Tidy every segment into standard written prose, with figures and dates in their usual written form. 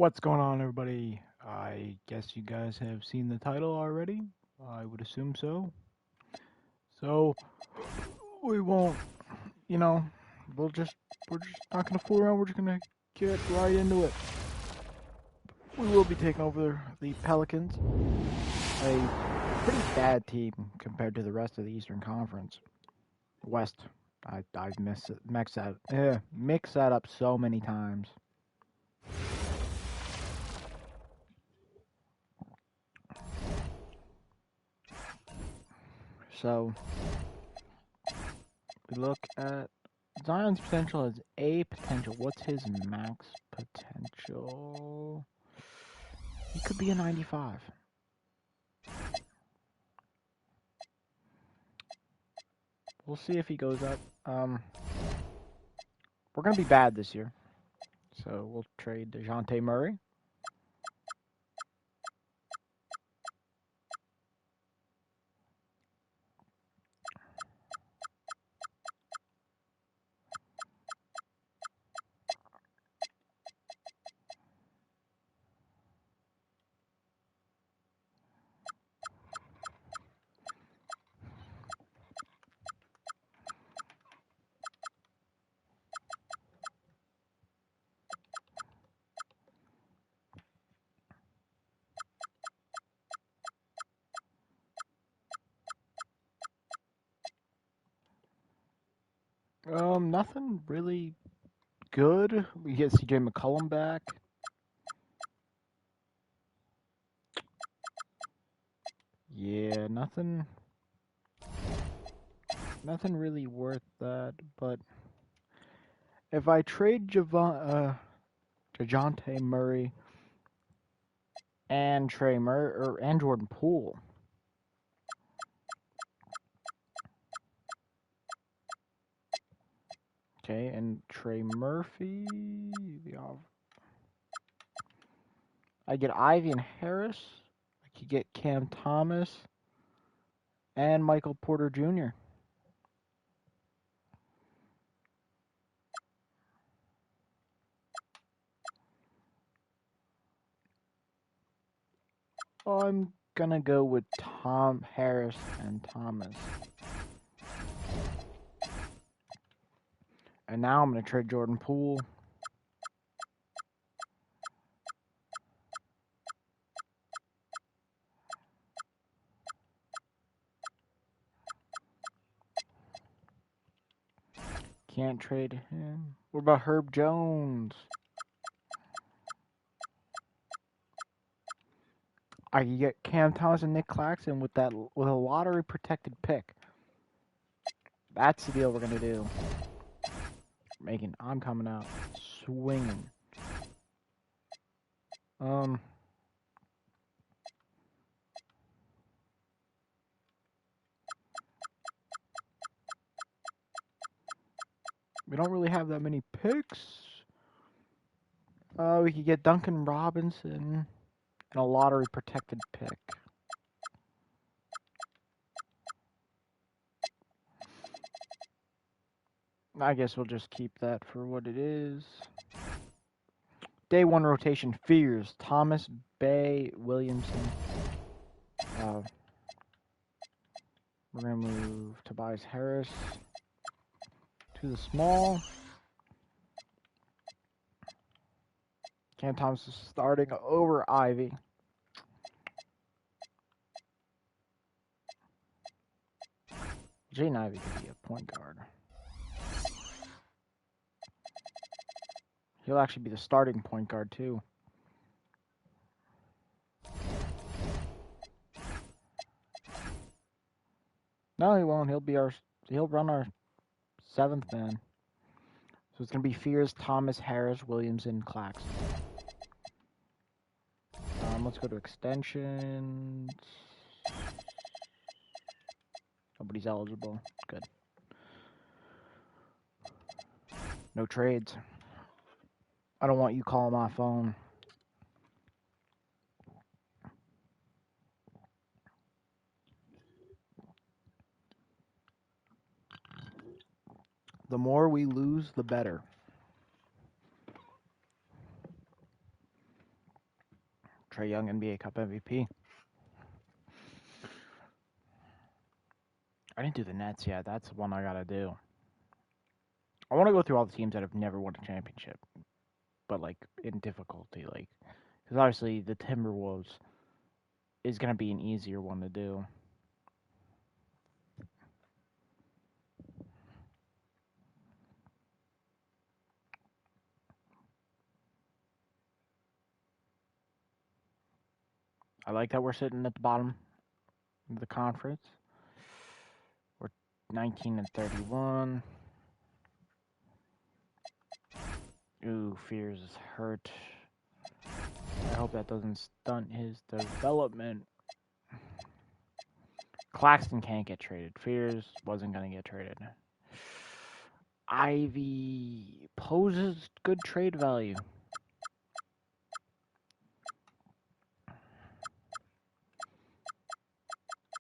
What's going on, everybody? I guess you guys have seen the title already. I would assume so. So we won't, you know, we're just not gonna fool around. We're just gonna get right into it. We will be taking over the Pelicans, a pretty bad team compared to the rest of the Eastern Conference. West. I've mixed that up so many times. So we look at Zion's potential is A potential. What's his max potential? He could be a 95. We'll see if he goes up. We're going to be bad this year. So we'll trade DeJounte Murray. Nothing really good. We get CJ McCollum back. Yeah, nothing really worth that. But if I trade DeJounte Murray and and Jordan Poole, okay, and Trey Murphy, I get Ivy and Harris. I could get Cam Thomas and Michael Porter Jr. I'm gonna go with Tom Harris and Thomas. And now I'm gonna trade Jordan Poole. Can't trade him. What about Herb Jones? I could get Cam Thomas and Nick Claxton with a lottery protected pick. That's the deal we're gonna do. I'm coming out swinging. We don't really have that many picks. We could get Duncan Robinson and a lottery protected pick. I guess we'll just keep that for what it is. Day one rotation fears Thomas, Bay, Williamson. We're going to move Tobias Harris to the small. Cam Thomas is starting over Ivy. Jaden Ivey could be a point guard. He'll actually be the starting point guard too. No, he won't. He'll run our seventh man. So it's gonna be Fears, Thomas, Harris, Williamson, Claxton. Let's go to extensions. Nobody's eligible. Good. No trades. I don't want you calling my phone. The more we lose, the better. Trae Young NBA Cup MVP. I didn't do the Nets yet. That's the one I gotta do. I want to go through all the teams that have never won a championship, but like in difficulty, like because obviously the Timberwolves is gonna be an easier one to do. I like that we're sitting at the bottom of the conference. We're 19-31. Ooh, Fears is hurt. I hope that doesn't stunt his development. Claxton can't get traded. Fears wasn't going to get traded. Ivy poses good trade value.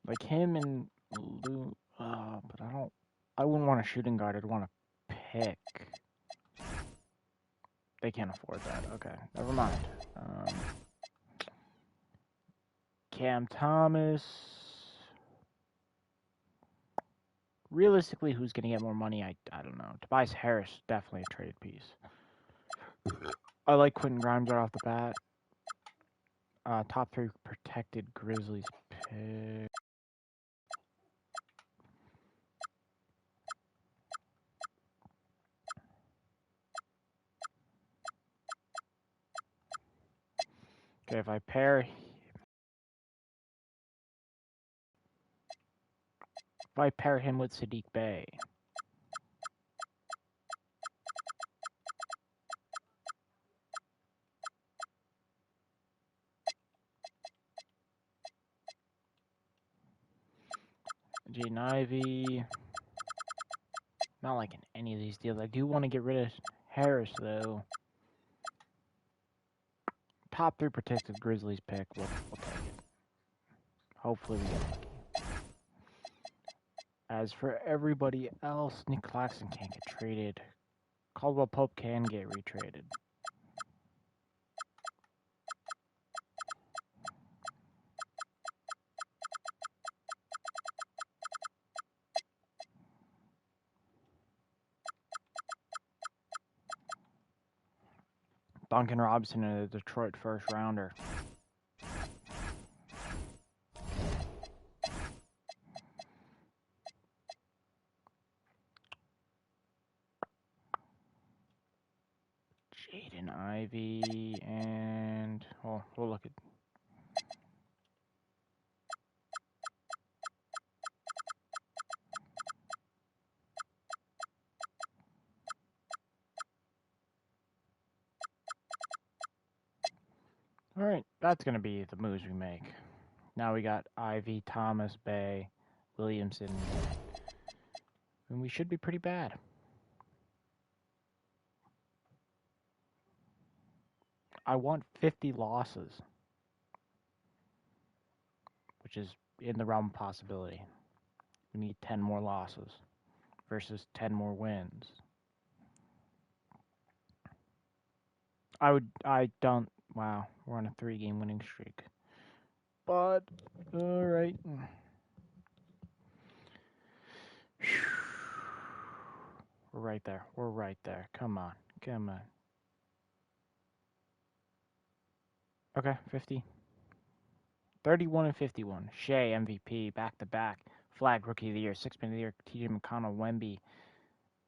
Like him and Lou, but I wouldn't want a shooting guard. I'd want a pick. They can't afford that. Okay, never mind. Cam Thomas. Realistically, who's going to get more money? I don't know. Tobias Harris, definitely a trade piece. I like Quentin Grimes right off the bat. Top 3 protected Grizzlies pick. Okay, if I pair him with Sadiq Bey. Jaden Ivey. Not liking any of these deals. I do want to get rid of Harris, though. Top 3 protected Grizzlies pick. We'll take it. Hopefully we get lucky. As for everybody else, Nick Claxton can't get traded. Caldwell Pope can get retraded. Duncan Robinson in a Detroit first rounder. Jaden Ivey and we'll look at. All right, that's gonna be the moves we make. Now we got Ivy, Thomas, Bay, Williamson, and we should be pretty bad. I want 50 losses, which is in the realm of possibility. We need 10 more losses versus 10 more wins. Wow, we're on a 3-game winning streak. But, alright. We're right there. We're right there. Come on. Come on. Okay, 50. 31-51. Shea, MVP, back-to-back. Flag, Rookie of the Year. 6th Man of the Year, TJ McConnell, Wemby.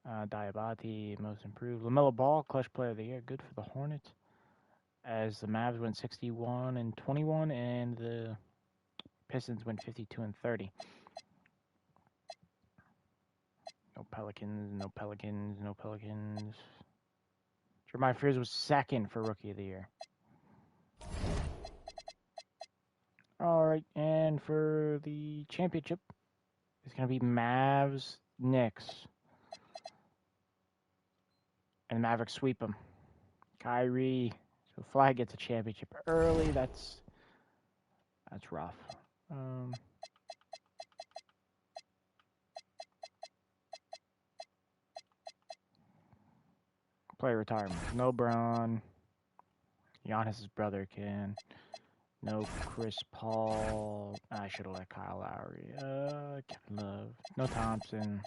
Diabate, Most Improved. LaMelo Ball, Clutch Player of the Year. Good for the Hornets. As the Mavs went 61-21, and the Pistons went 52-30. No Pelicans, no Pelicans, no Pelicans. Jeremiah Fears was 2nd for Rookie of the Year. Alright, and for the championship, it's going to be Mavs, Knicks. And the Mavericks sweep them. Kyrie, so Flag gets a championship early. That's rough. Player retirement. No Braun. Giannis' brother can. No Chris Paul. I should have let Kyle Lowry. Kevin Love. No Thompson.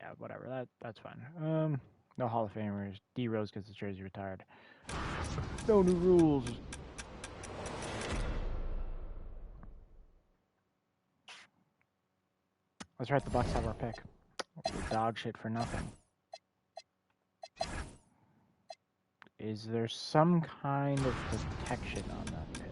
Yeah, whatever. That's fine. No Hall of Famers. D Rose gets his jersey retired. No new rules. That's right. The Bucks have our pick. We're dog shit for nothing. Is there some kind of protection on that pick?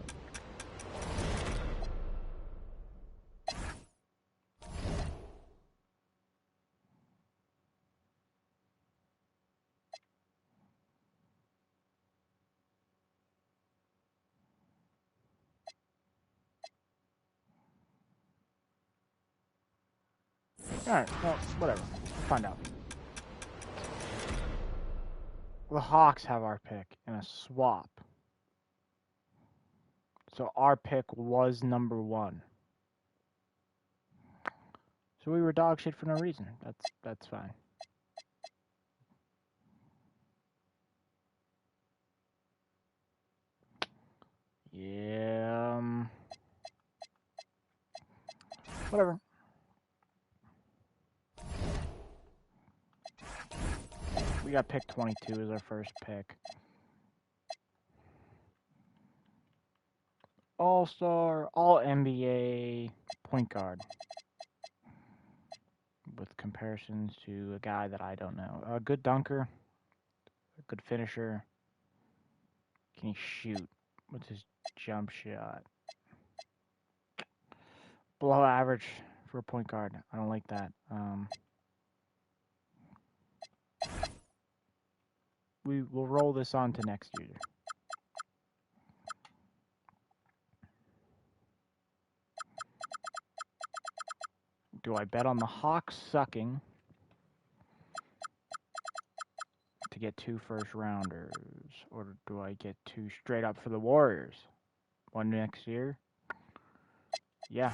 Alright, well, whatever. We'll find out. The Hawks have our pick in a swap. So our pick was number 1. So we were dog shit for no reason. That's fine. Yeah. Whatever. We got pick 22 as our first pick. All-star, all-NBA point guard. With comparisons to a guy that I don't know. A good dunker. A good finisher. Can he shoot? What's his jump shot? Below average for a point guard. I don't like that. We will roll this on to next year. Do I bet on the Hawks sucking to get 2 first-rounders? Or do I get 2 straight up for the Warriors? 1 next year? Yeah.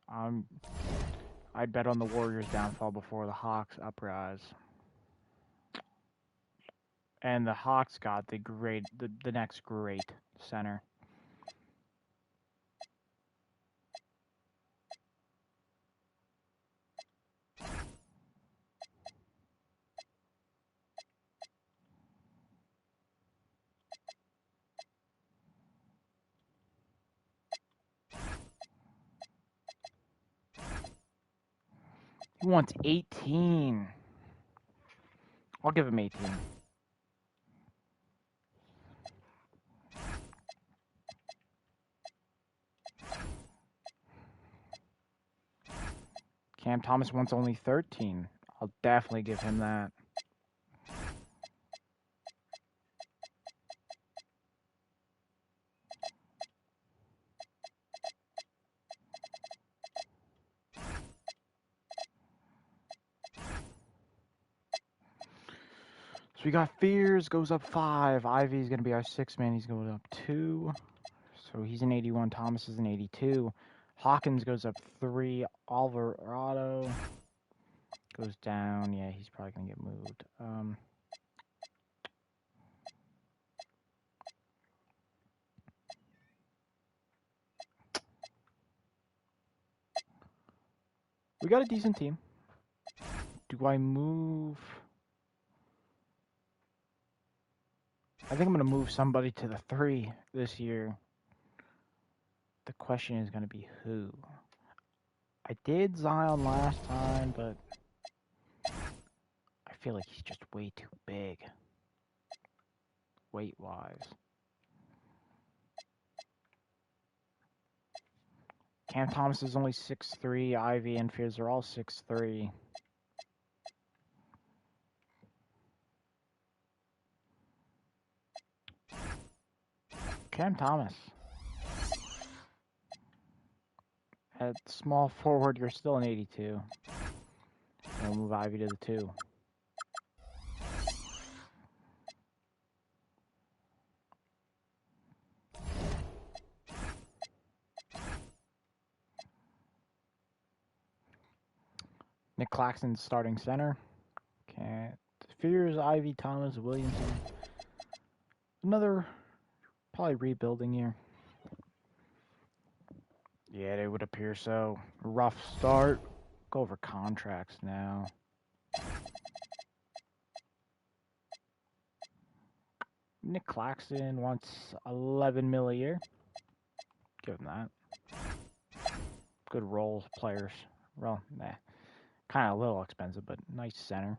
I'd bet on the Warriors' downfall before the Hawks' uprise. And the Hawks got the next great center. He wants 18. I'll give him 18. Cam Thomas wants only 13. I'll definitely give him that. So we got Fears, goes up 5. Ivy's going to be our 6th man. He's going up 2. So he's an 81. Thomas is an 82. Hawkins goes up 3. Alvarado goes down. Yeah, he's probably going to get moved. We got a decent team. Do I move? I think I'm going to move somebody to the 3 this year. The question is going to be who. I did Zion last time, but I feel like he's just way too big. Weight-wise. Cam Thomas is only 6'3". Ivy and Fears are all 6'3". Cam Thomas. At small forward, you're still an 82. We'll move Ivy to the 2. Nick Claxton's starting center. Fears, Ivy, Thomas, Williamson. Another probably rebuilding year. Yeah, it would appear so. Rough start. Go over contracts now. Nick Claxton wants 11 mil a year. Give him that. Good role players. Well, nah. Kind of a little expensive, but nice center.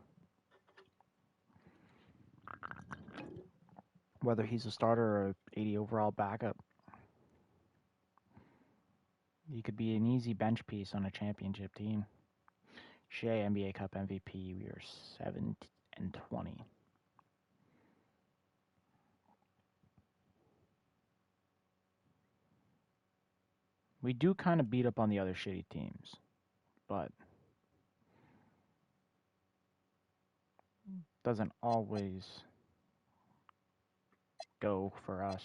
Whether he's a starter or 80 overall backup, he could be an easy bench piece on a championship team. Shea, NBA Cup MVP. We are 7-20. We do kind of beat up on the other shitty teams, but doesn't always go for us.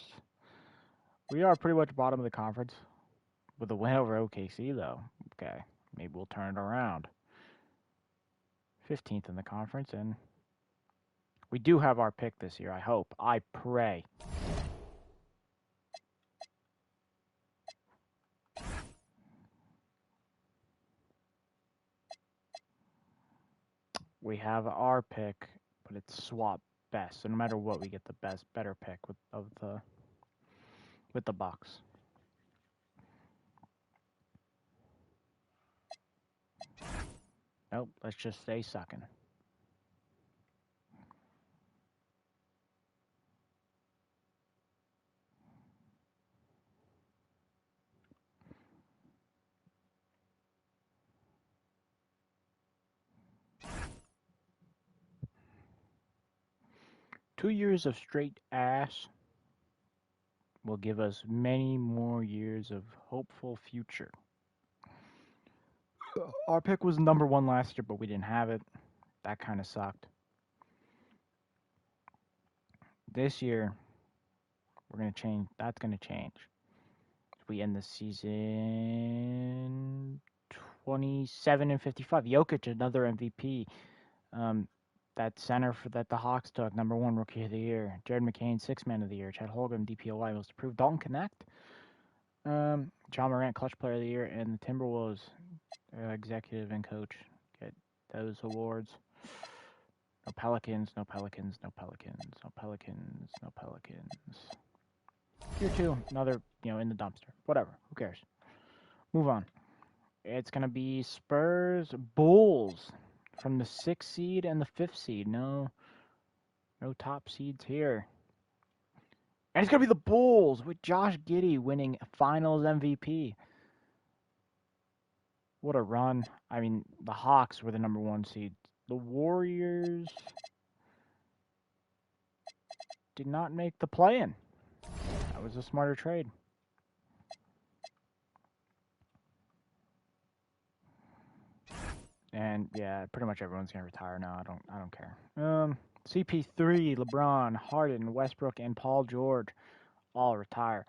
We are pretty much bottom of the conference with a win over OKC, though. Okay, maybe we'll turn it around. 15th in the conference, and we do have our pick this year, I hope. I pray. We have our pick, but it's swap best. So no matter what, we get the better pick with the Bucks. Nope, let's just stay sucking. Two years of straight ass will give us many more years of hopeful future. Our pick was number 1 last year, but we didn't have it. That kind of sucked. This year, we're going to change. That's going to change. We end the season 27-55. Jokic, another MVP. That center that the Hawks took, number 1 rookie of the year. Jared McCain, 6th man of the year. Chad Holmgren, DPOY, most improved. Dalton Connect, John Morant, clutch player of the year, and the Timberwolves executive and coach get those awards. No Pelicans, no Pelicans, no Pelicans, no Pelicans, no Pelicans. Here too, another, in the dumpster. Whatever, who cares? Move on. It's going to be Spurs, Bulls from the 6th seed and the 5th seed. No top seeds here. And it's going to be the Bulls with Josh Giddey winning Finals MVP. What a run. I mean, the Hawks were the number 1 seed. The Warriors did not make the play-in. That was a smarter trade. And yeah, pretty much everyone's gonna retire now. I don't care. CP3, LeBron, Harden, Westbrook, and Paul George all retire.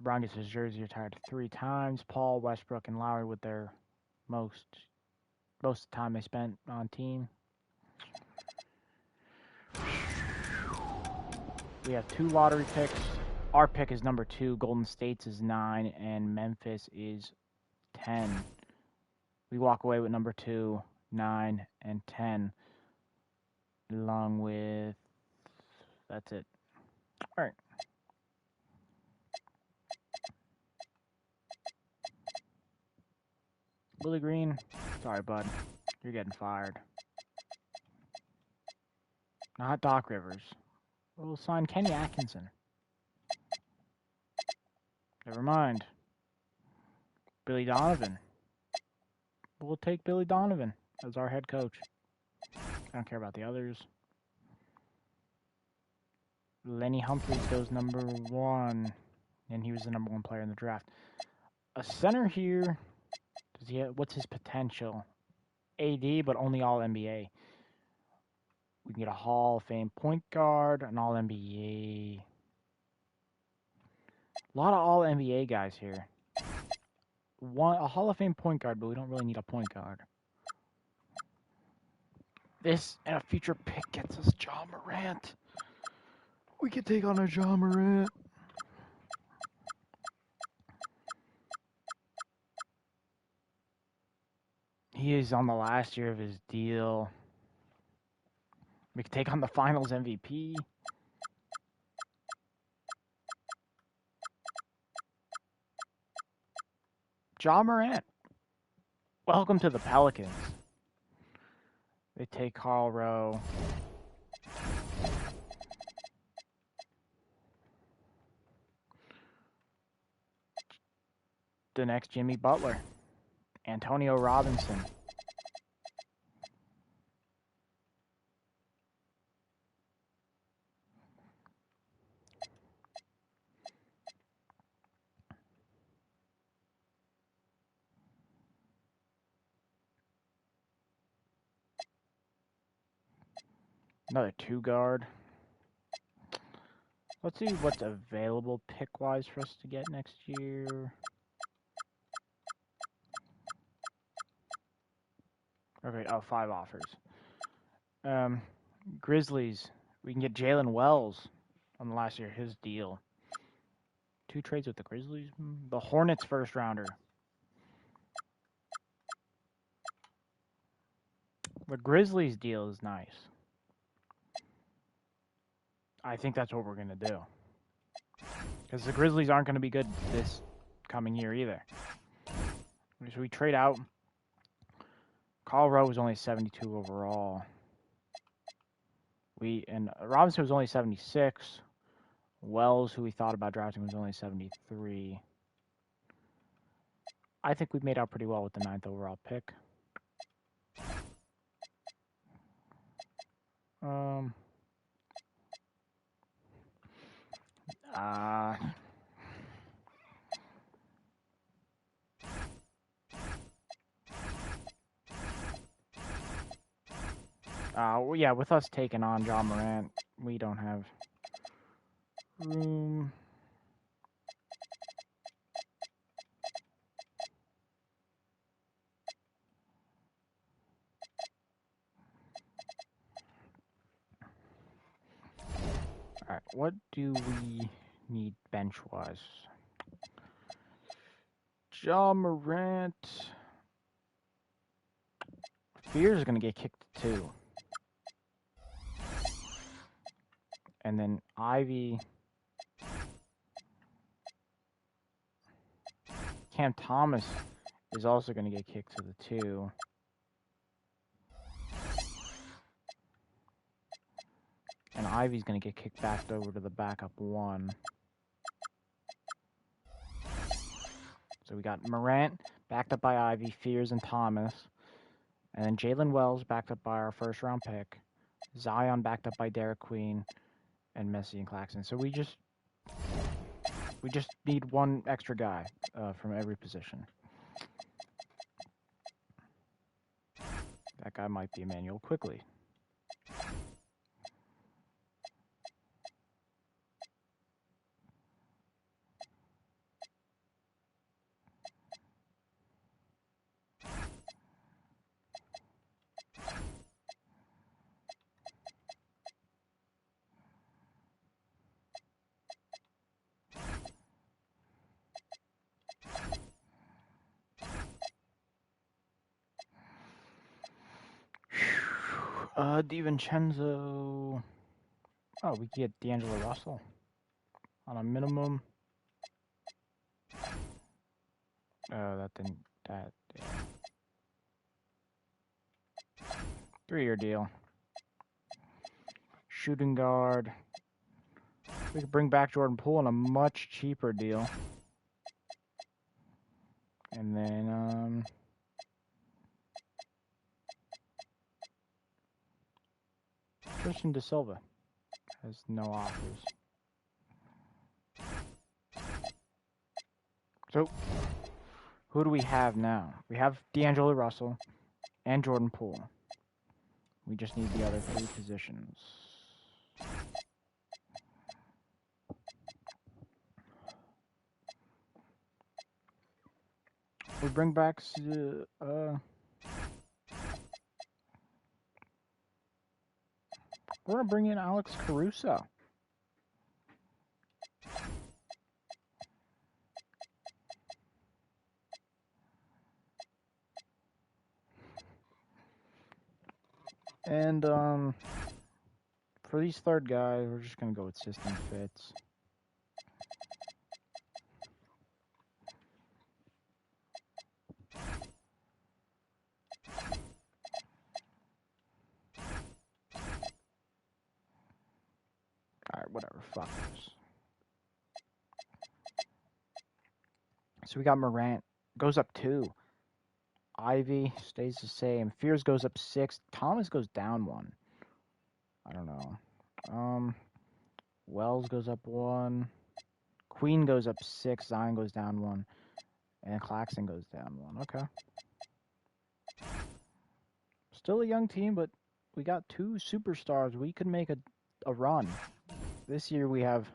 LeBron gets his jersey retired 3 times. Paul, Westbrook, and Lowry with their most of the time they spent on team. We have 2 lottery picks. Our pick is number 2. Golden State's is 9, and Memphis is 10. We walk away with number 2, 9, and 10, along with. That's it. All right. Willie Green, sorry, bud. You're getting fired. Not Doc Rivers. We'll sign Kenny Atkinson. Never mind. Billy Donovan. We'll take Billy Donovan as our head coach. I don't care about the others. Lenny Humphries goes number 1, and he was the number 1 player in the draft. A center here. Does he have, what's his potential? AD, but only all NBA. We can get a Hall of Fame point guard, an all NBA. A lot of all NBA guys here. A Hall of Fame point guard, but we don't really need a point guard. This and a future pick gets us John Morant. We could take on a Ja Morant. He is on the last year of his deal. We could take on the Finals MVP. Ja Morant. Welcome to the Pelicans. They take Karl Rowe. The next Jimmy Butler. Antonio Robinson. Another 2-guard. Let's see what's available pick-wise for us to get next year. Okay, 5 offers. Grizzlies. We can get Jalen Wells on the last year of his deal. 2 trades with the Grizzlies. The Hornets first rounder. The Grizzlies deal is nice. I think that's what we're going to do. Because the Grizzlies aren't going to be good this coming year either. So we trade out. Karl Rowe was only 72 overall. And Robinson was only 76. Wells, who we thought about drafting, was only 73. I think we made out pretty well with the 9th overall pick. Well, yeah, with us taking on Ja Morant, we don't have room. Alright, what do we need bench-wise? Ja Morant. Fears is going to get kicked too. And then Ivy. Cam Thomas is also going to get kicked to the 2. And Ivy's going to get kicked back over to the backup 1. So we got Morant backed up by Ivy, Fears, and Thomas. And then Jalen Wells backed up by our first-round pick. Zion backed up by Derek Queen. And Messi and Claxton. So we just need one extra guy from every position. That guy might be Emmanuel Quickly. DiVincenzo. Oh, we get D'Angelo Russell on a minimum. That didn't. That. Yeah. 3-year deal. Shooting guard. We could bring back Jordan Poole on a much cheaper deal. And then, Tristan De Silva has no offers. So, who do we have now? We have D'Angelo Russell and Jordan Poole. We just need the other 3 positions. We bring back we're gonna bring in Alex Caruso. And for these third guys, we're just gonna go with system fits. Alright, whatever, fuck this. So we got Morant, goes up 2. Ivy stays the same. Fears goes up 6. Thomas goes down 1. I don't know. Wells goes up 1. Queen goes up 6. Zion goes down 1. And Claxton goes down 1. Okay. Still a young team, but we got 2 superstars. We could make a run. This year we have...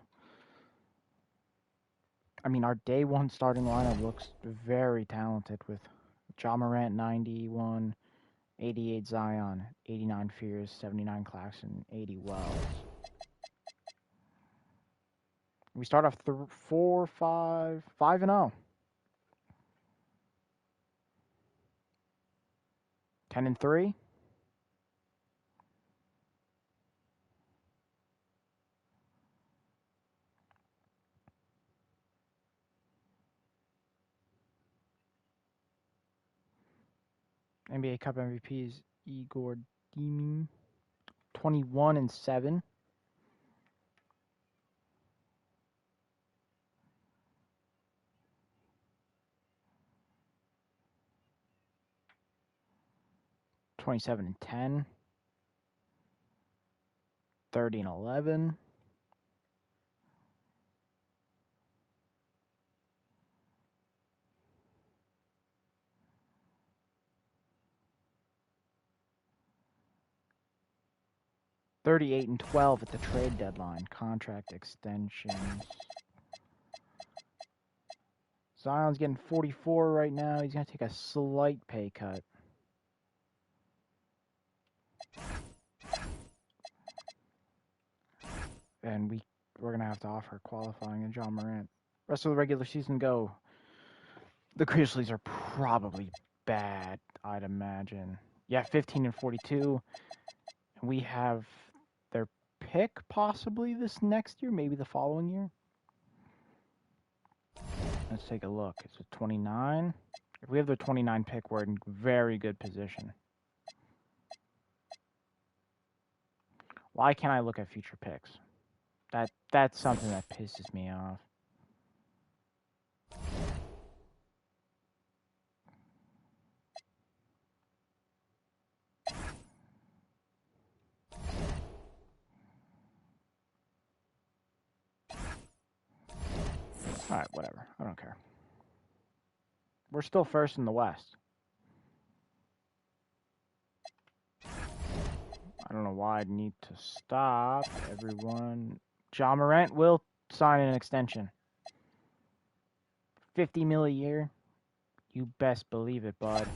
I mean, our day 1 starting lineup looks very talented with Ja Morant 91, 88 Zion, 89 Fears, 79 Claxton, 80 Wells. We start off 5-0. 10-3. NBA Cup MVPs Igor Dimi, 21-7. (27-10), 30-11, 38-12 at the trade deadline. Contract extensions. Zion's getting 44 right now. He's going to take a slight pay cut. And we're going to have to offer qualifying and Ja Morant. Rest of the regular season go. The Grizzlies are probably bad, I'd imagine. Yeah, 15-42. And we have their pick possibly this next year, maybe the following year. Let's take a look. It's a 29. If we have the 29 pick, we're in very good position. Why can't I look at future picks? That's something that pisses me off. Alright, whatever. I don't care. We're still first in the West. I don't know why I'd need to stop everyone. Ja Morant will sign an extension. $50 million a year. You best believe it, bud.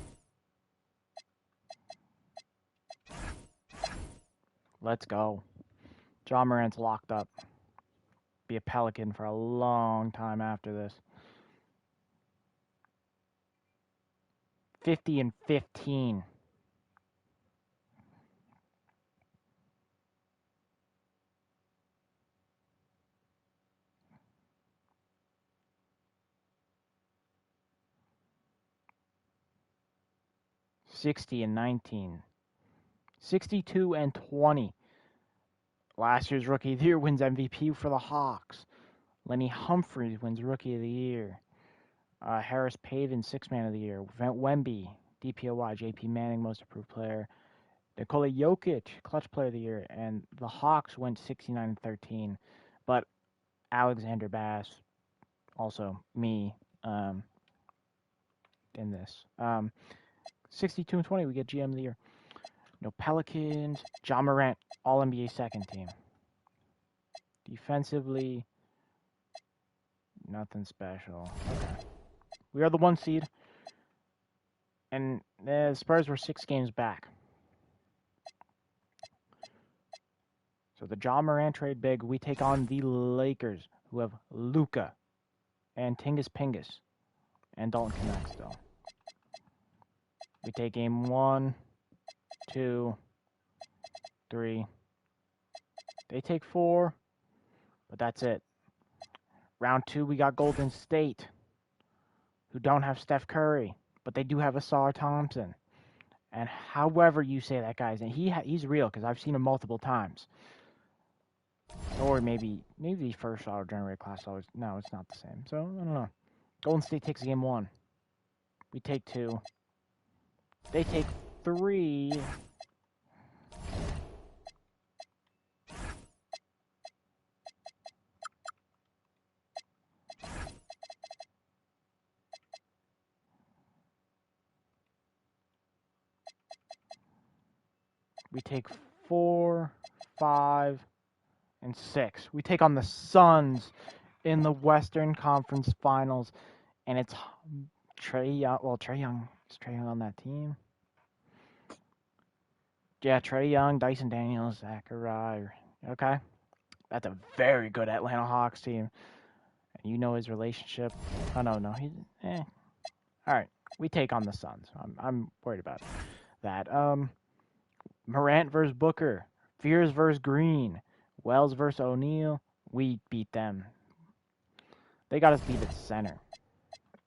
Let's go. Ja Morant's locked up. Be a Pelican for a long time after this. 50-15. (60-19). 62-20. Last year's Rookie of the Year wins MVP for the Hawks. Lenny Humphries wins Rookie of the Year. Harris Pavin, 6th Man of the Year. Wemby, DPOY, JP Manning, Most Improved Player. Nikola Jokic, Clutch Player of the Year. And the Hawks went 69-13. But Alexander Bass, also me, in this. 62-20, we get GM of the Year. No Pelicans. Ja Morant, All-NBA second team. Defensively, nothing special. Okay. We are the 1 seed. And the Spurs were 6 games back. So the Ja Morant trade big, we take on the Lakers, who have Luka and Tingus Pingus and Dalton Knecht still. We take game 1, 2, 3. They take 4, but that's it. Round 2, we got Golden State, who don't have Steph Curry, but they do have Asar Thompson. And however you say that guy's name, he's real because I've seen him multiple times. Or maybe the first auto-generated class always... No, it's not the same. So, I don't know. Golden State takes game 1. We take 2. They take 3. We take 4, 5, and 6. We take on the Suns in the Western Conference Finals, and it's Trae Young. Well, Trae Young. Is Trae Young on that team? Yeah, Trae Young, Dyson Daniels, Zachariah. Okay, that's a very good Atlanta Hawks team. And you know his relationship. Oh no, he's All right, we take on the Suns. I'm worried about that. Morant versus Booker, Fears versus Green, Wells versus O'Neal. We beat them. They got us beat at center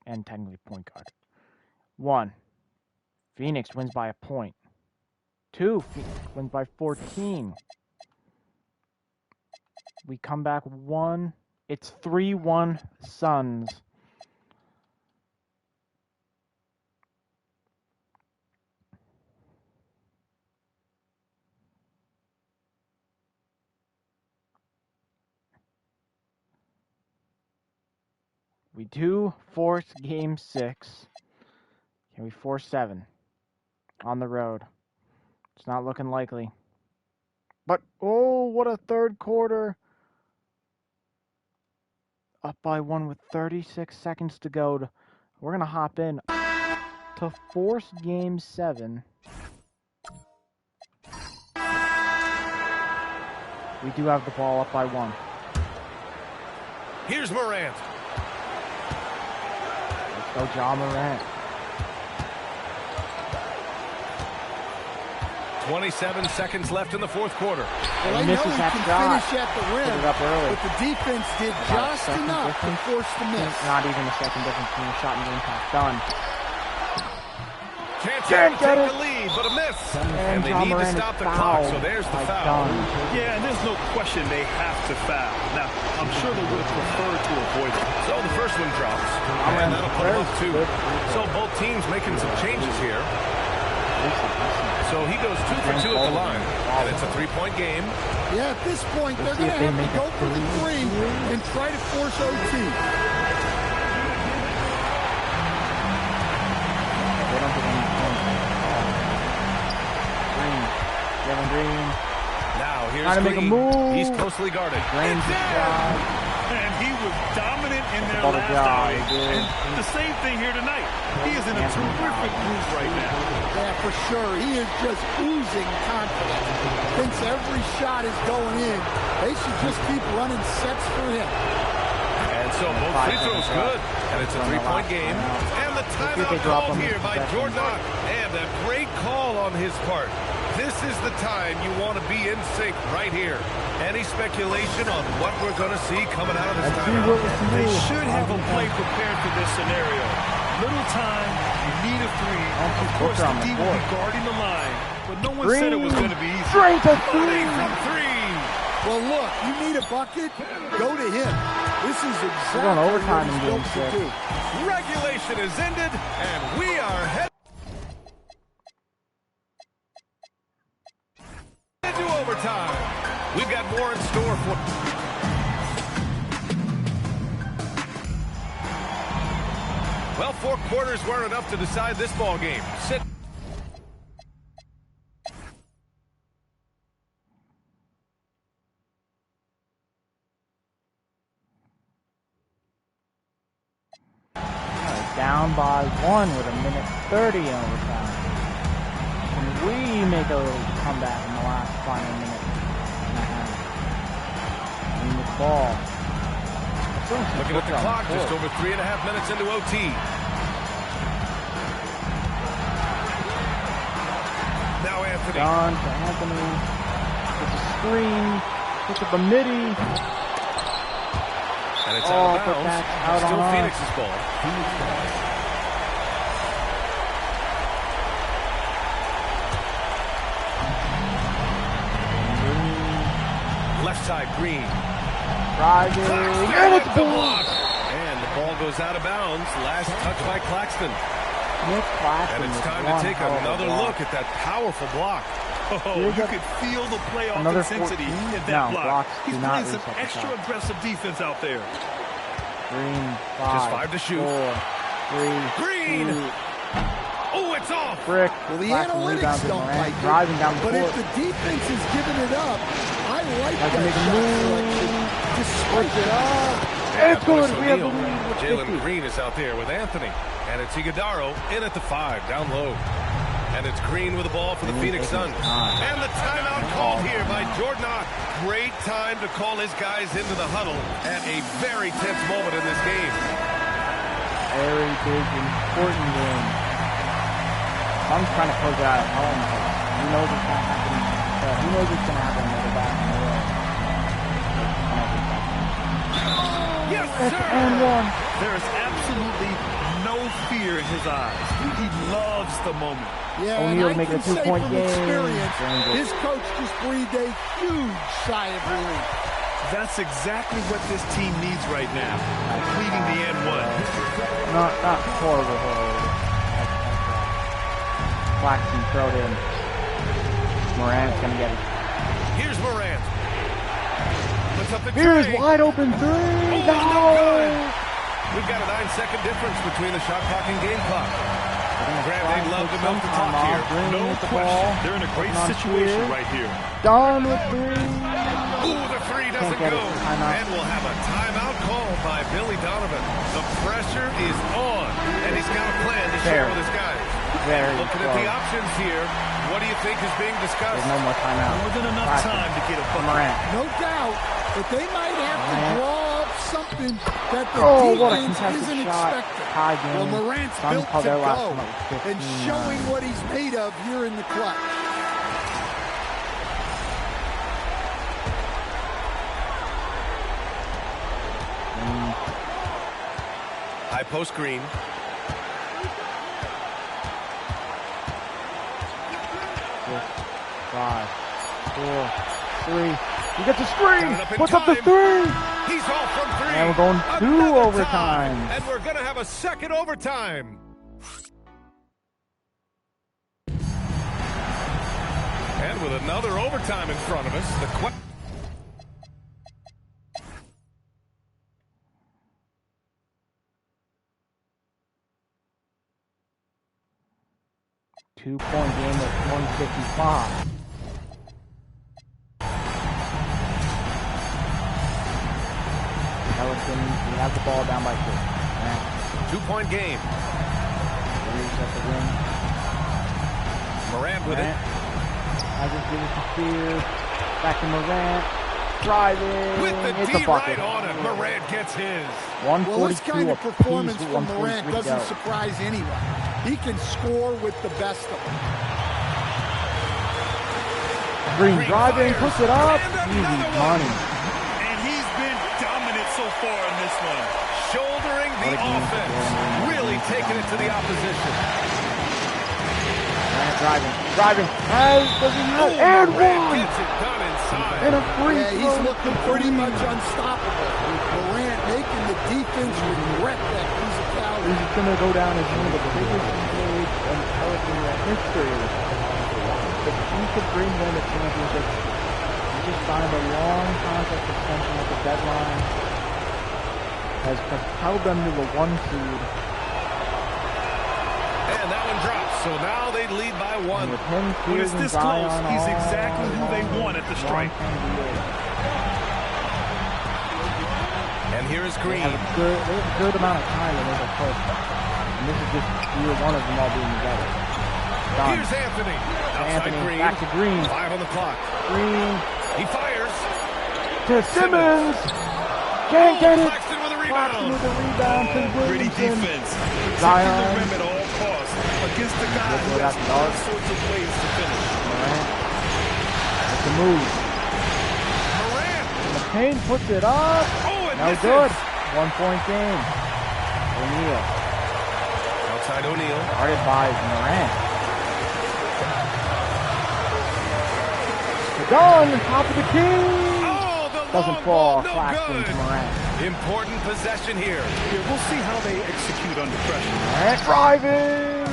and technically point guard. 1, Phoenix wins by a point. 2, Phoenix wins by 14. We come back 1. It's 3-1 Suns. We do force game 6. Can we force 7 on the road? It's not looking likely. But, oh, what a third quarter. Up by 1 with 36 seconds to go. We're going to hop in to force game 7. We do have the ball up by 1. Here's Morant. Let's go, Ja Morant. 27 seconds left in the fourth quarter. Well, I know he can finish at the rim, but the defense did just enough to force the miss. Not even a second difference between the shot and the impact. Done. Can't take the lead, but a miss. And they need to stop the clock, so there's the foul. Yeah, and there's no question they have to foul. Now, I'm sure they would have preferred to avoid it. So the first one drops, and that'll put them up 2. So both teams making some changes here. So he goes 2 for 2 at the line, and it's a 3-point game. Yeah, at this point, they're going to have to go for the 3 and try to force OT. Green. Now here's Trying to make a move. He's closely guarded. And he was dominant in their last outing. And the same thing here tonight. He is in a terrific groove right now. Yeah, for sure. He is just oozing confidence. Thinks every shot is going in. They should just keep running sets for him. And so both free throws good. And it's a 3-point game. And the timeout called here by Jordan. And a great call on his part. This is the time you want to be in sync right here. Any speculation on what we're going to see coming out of this timeout? They should have a play prepared for this scenario. Little time, you need a 3. Of course, the D will be guarding the line, but no one said it was going to be easy. Straight to 3. From 3. Well, look, you need a bucket, go to him. This is exactly on overtime what he's in game built to do. Regulation is ended, and we are headed into overtime. We've got more in store for... Well, 4 quarters weren't enough to decide this ball game. Down by 1 with 1:30 in overtime. Can we make a little comeback in the last final minute and a half? And the ball. Looking at the clock, just over 3.5 minutes into OT. Now Anthony. John to Anthony. screen. Picks up a midi. And it's out of bounds. Still Phoenix's ball. Left side, Green. Driving. And it's blocked. And the ball goes out of bounds. Last touch by Claxton. And it's time to take another look at that powerful block. Oh, you could feel the playoff intensity in that block. He's playing some extra aggressive defense out there. Green, just 5 to shoot. 4, 3, Green. 2. Oh, it's off. Brick. Well, the analytics don't like it, driving down the but court. if the defense is giving it up, I like that make a shot move. selection. Just switch it up. And it's good. We have the lead with Jalen 50. Green is out there with Anthony. And it's Iguodaro in at the 5, down low. And it's Green with the ball for the Phoenix Suns. And the timeout called here by Jordan. Great time to call his guys into the huddle at a very tense moment in this game. Very big, important game. I'm trying to close out at home. He knows it's not happening. He knows it's going to happen another back in the row. Yes, sir! And one. There is absolutely no fear in his eyes. He loves the moment. Yeah, O'Neal and I making can a say two-point from game. experience, his coach just breathed a huge sigh of relief. That's exactly what this team needs right now. Completing the N1. Not horrible. Claxton throw it in. Morant's going to get it. Here's Morant. Puts up the Here's tray. wide open 3. Oh, No! We've got a 9-second difference between the shot clock and game clock. Grant, they'd love to milk the clock here. No question. They're in a great situation right here. Done with 3. Ooh, the 3 doesn't go. And we'll have a timeout called by Billy Donovan. The pressure is on, and he's got a plan to share with his guys. Looking at the options here, what do you think is being discussed? There's no more timeout. More than enough time to get a bucket. Morant. No doubt, but they might have to draw up something that the defense isn't expecting. Well, Morant's built to go and showing what he's made of here in the clutch. High post Green. Five, 4, 3. He gets a screen. Puts up the 3. He's off from 3. And we're going to overtime. And we're going to have a second overtime. And with another overtime in front of us, the question. 2-point game at 155. Pelicans, we have the ball down by 2. 2-point game. Morant with it. I just give it to Spears. Back to Morant. Driving. With the it's D a bucket. right on it. Morant gets his. 142 well, this kind of performance apiece, from Morant doesn't surprise anyone. He can score with the best of them. Green driving, puts it up. Easy money. And he's been dominant so far in this one. Shouldering the offense. Really taking it to the opposition. Driving. Does he not? And one. Gets it done inside. And a free throw. He's looking pretty much unstoppable. Morant making the defense regret that physicality. This is going to go down as one of the biggest plays in Pelicans history. If he could bring them a championship, he just signed a long contract extension at the deadline. Has propelled them to the 1 seed. And that one drops. So now they lead by 1. When it's this close, he's exactly who they want at the stripe. And here is Green. They have a good amount of time when they're close. And this is just year 1 of them all being together. Done. Here's Anthony. Outside Green. Back to Green. 5 on the clock. Green. He fires. To Simmons. Can't get it. Claxton with a Claxton rebound. with a rebound to Pretty Williamson. defense. Protecting Zion. the rim at all costs against the guy who has all sorts of ways to finish. Morant. That's the move. paint, puts it up. Oh, No good. 1 point game. O'Neal. Outside O'Neal. Guarded by Morant. Gone, top of the key. Oh, the Doesn't fall. Claxton to Morant. Important possession here. Yeah, we'll see how they execute under pressure. Morant driving.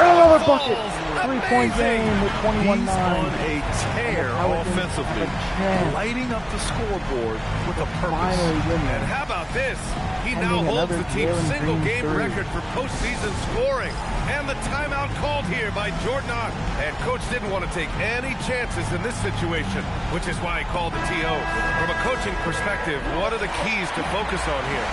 Another bucket. 3-point game with 21-9. He's on a tear offensively, lighting up the scoreboard with a purpose. Finally winning. And how about this? He now holds the team's single-game record for postseason scoring. And the timeout called here by Jordan. And coach didn't want to take any chances in this situation, which is why he called the TO. From a coaching perspective, what are the keys to focus on here?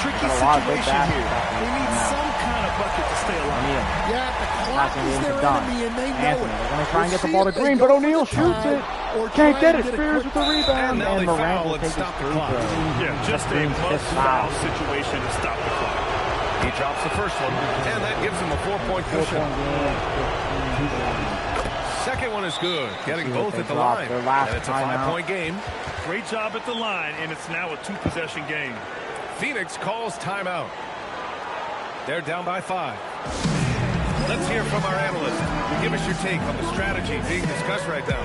Tricky situation here. They need some kind of bucket to stay alive. Yeah, the clock is their enemy, and they know it. They're going to try and get the ball to Green, but O'Neal shoots it. Can't get it. Spears with the rebound. And Morant will take his free throw. Yeah, just a must-foul situation to stop the clock. He drops the first one, and that gives him a 4-point cushion. Second one is good, getting both at the line. And it's a 5-point game. Great job at the line, and it's now a 2-possession game. Phoenix calls timeout. They're down by 5. Let's hear from our analyst. Give us your take on the strategy being discussed right now.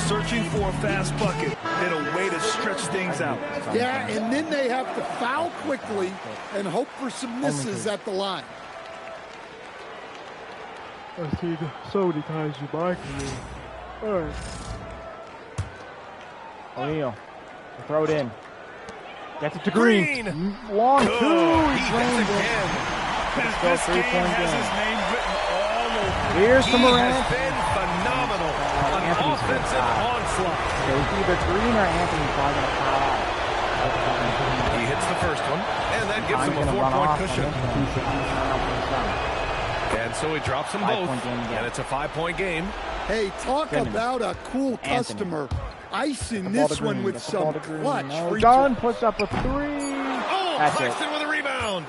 Searching for a fast bucket and a way to stretch things out. Yeah, and then they have to foul quickly and hope for some misses at the line. I see so many times you back here. All right. O'Neal. Throw it in. Gets it to Green. Long two. He hits again. This game has his name written all over. Here's the Morant. He has been phenomenal. An offensive onslaught. So it's either Green or Anthony's probably going to foul out. He hits the first one, and that gives him a 4-point cushion. And so he drops them both, and it's a 5-point game. Hey, talk about a cool customer. Icing this one with some clutch. John puts up a 3. Oh, Claxton with a rebound.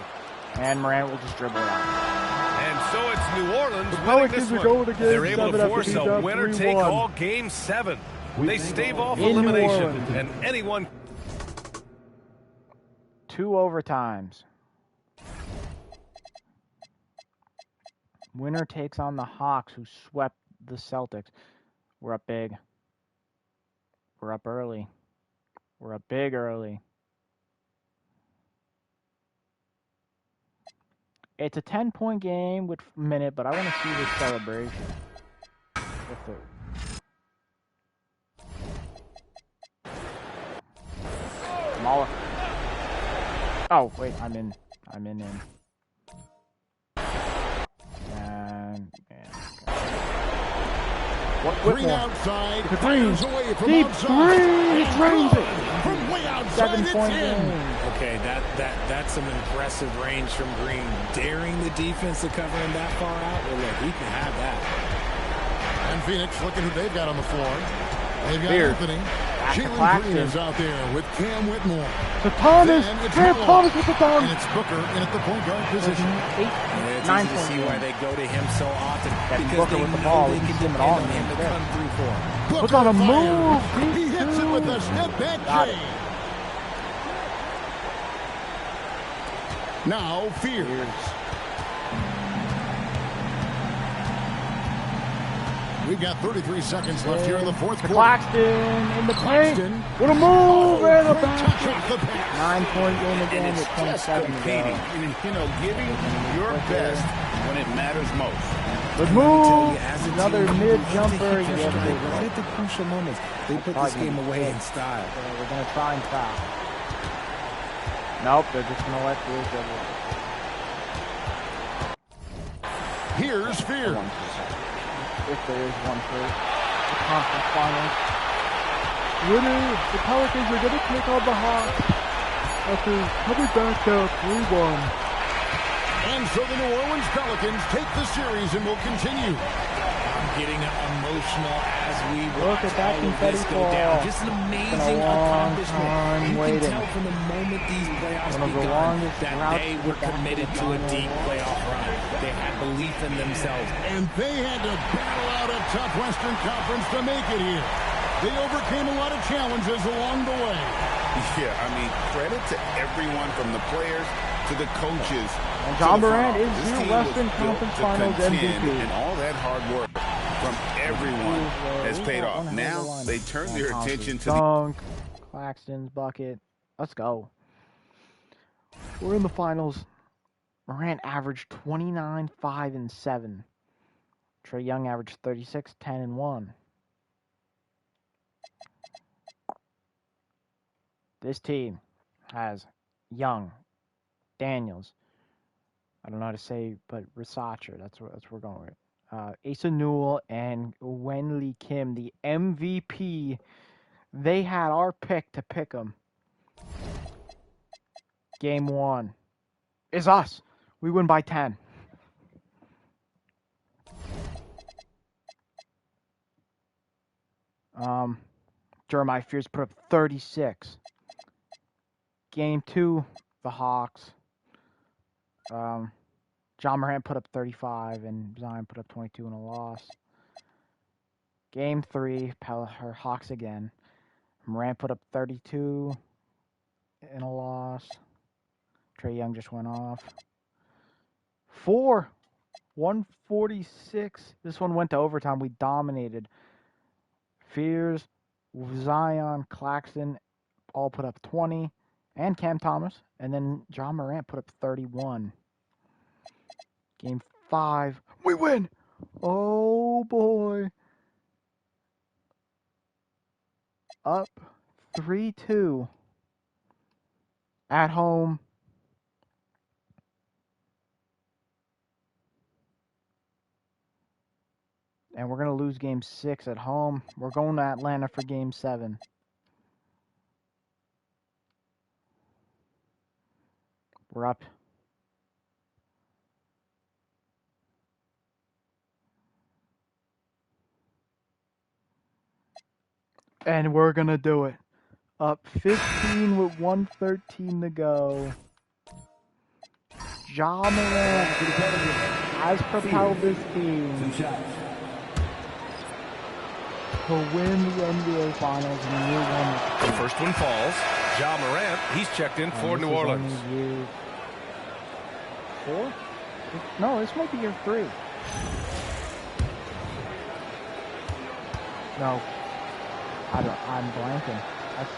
And Morant will just dribble it out. And so it's New Orleans The winning this Pelicans are one. going to game They're able to 7 force after a winner-take-all game 7. They stave off elimination, and anyone... 2 overtimes. Winner takes on the Hawks, who swept the Celtics. We're up big. We're up early. We're up big early. It's a 10-point game with a minute, but I want to see this celebration. Smaller. Oh, wait, I'm in. And Green outside. The Green. Deep 3. He drains it. From way outside, 7-point game. Okay, that's some impressive range from Green. Daring the defense to cover him that far out. Well, look, he can have that. And Phoenix, looking who they've got on the floor. They've got Beard. Anthony. Jalen Green is out there with Cam Whitmore. To Thomas. Cam Thomas with the dunk. And it's Booker in at the point guard position. It's easy to see why they go to him so often. Because Booker with the ball. He can depend on him to come through for him. Look on a move. He hits it with a step back J. Now Fears. We've got 33 seconds left here in the fourth quarter. Claxton in the paint. What a move and a basket. 9-point game again with 27 to go. Giving your best when it matters most. Good move. Another mid-jumper. Right at the crucial moments, they put this game away in style. We're going to try and foul. Nope, they're just going to let Fears dribble. Here's Fears. If there is one for the conference finals. The Pelicans are going to take on the Hawks after coming back down 3-1. And so the New Orleans Pelicans take the series and will continue. I'm getting emotional as we look at that confetti fall. Just an amazing accomplishment. You waiting. can tell from the moment these playoffs began that they were committed to a deep playoff run. They had belief in themselves. And they had to battle out a tough Western Conference to make it here. They overcame a lot of challenges along the way. Yeah, I mean, credit to everyone from the players to the coaches. And John Morant is your Western Conference Finals MVP. And all that hard work from everyone has paid off. Now they turn their attention to Dunk, Claxton's bucket. Let's go. We're in the finals. Morant averaged 29, 5, and 7. Trae Young averaged 36, 10, and 1. This team has Young, Daniels, I don't know how to say, but Risacher, that's what we're going with. Asa Newell and Wenli Kim, the MVP. They had our pick to pick them. Game 1 is us. We win by 10. Jeremiah Fears put up 36. Game 2, the Hawks. John Morant put up 35, and Zion put up 22 in a loss. Game 3, Hawks again. Morant put up 32 in a loss. Trae Young just went off. 4, 146. This one went to overtime. We dominated. Fears, Zion, Claxton all put up 20. And Cam Thomas. And then John Morant put up 31. Game 5. We win! Oh, boy. Up 3-2. At home. And we're going to lose Game 6 at home. We're going to Atlanta for Game 7. We're up. And we're going to do it. Up 15 with 1:13 to go. Ja Morant has propelled this team to win the NBA Finals in year 1. The first one falls. Ja Morant, he's checked in for New Orleans. Year 4? No, this might be year 3. No. I'm blanking.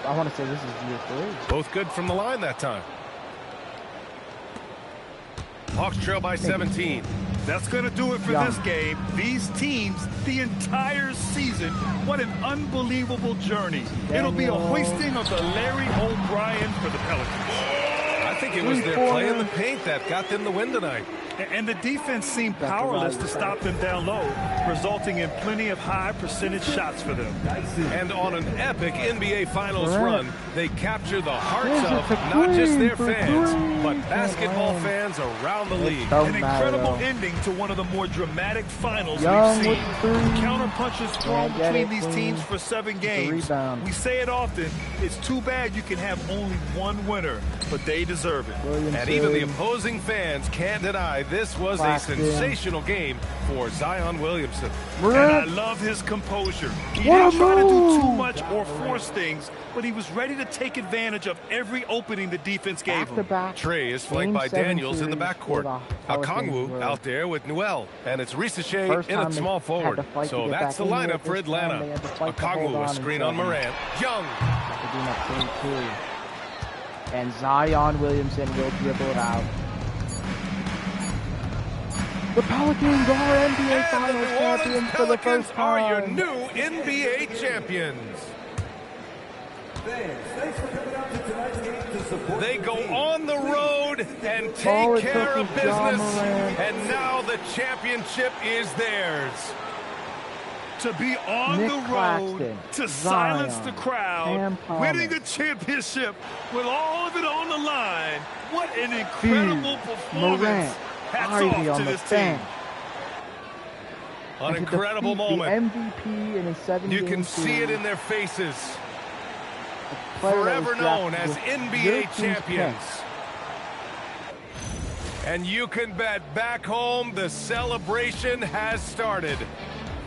I want to say this is year 3. Both good from the line that time. Hawks trail by 17. That's going to do it for this game. These teams, the entire season, what an unbelievable journey. It'll be a hoisting of the Larry O'Brien for the Pelicans. I think it was their play in the paint that got them the win tonight. And the defense seemed powerless to stop them down low, resulting in plenty of high percentage shots for them. And on an epic NBA Finals run, they capture the hearts of not just their fans, but basketball fans around the league. An incredible ending to one of the more dramatic finals we've seen. Counter punches thrown between these teams for 7 games. We say it often, it's too bad you can have only one winner, but they deserve it. And even the opposing fans can't deny this was a sensational game for Zion Williamson. And I love his composure. He didn't try to do too much or force things, but he was ready to take advantage of every opening the defense gave him. Trae is flanked by Daniels in the backcourt. Okongwu out there with Newell. And it's Risacher in at small forward. So that's the lineup for Atlanta. Okongwu, a screen on Morant. Young. And Zion Williamson will dribble it out. The Pelicans are NBA Finals champions for the first time. Are your new NBA champions. They go on the road and take care of business, and now the championship is theirs. To be on the road, to silence the crowd, winning a championship with all of it on the line. What an incredible performance. Hats off to this team. An incredible moment. MVP in a 7-game You can see it in their faces. Forever known as NBA champions. And you can bet back home the celebration has started.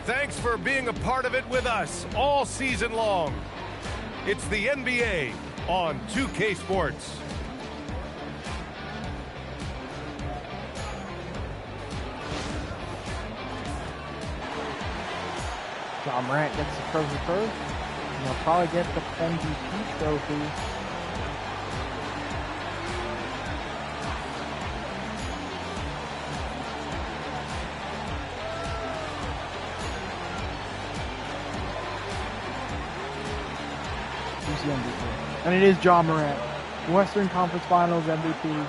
Thanks for being a part of it with us all season long. It's the NBA, on 2K Sports. John Morant gets the trophy first. And he'll probably get the MVP trophy. Who's the MVP? And it is John Morant. Western Conference Finals MVP.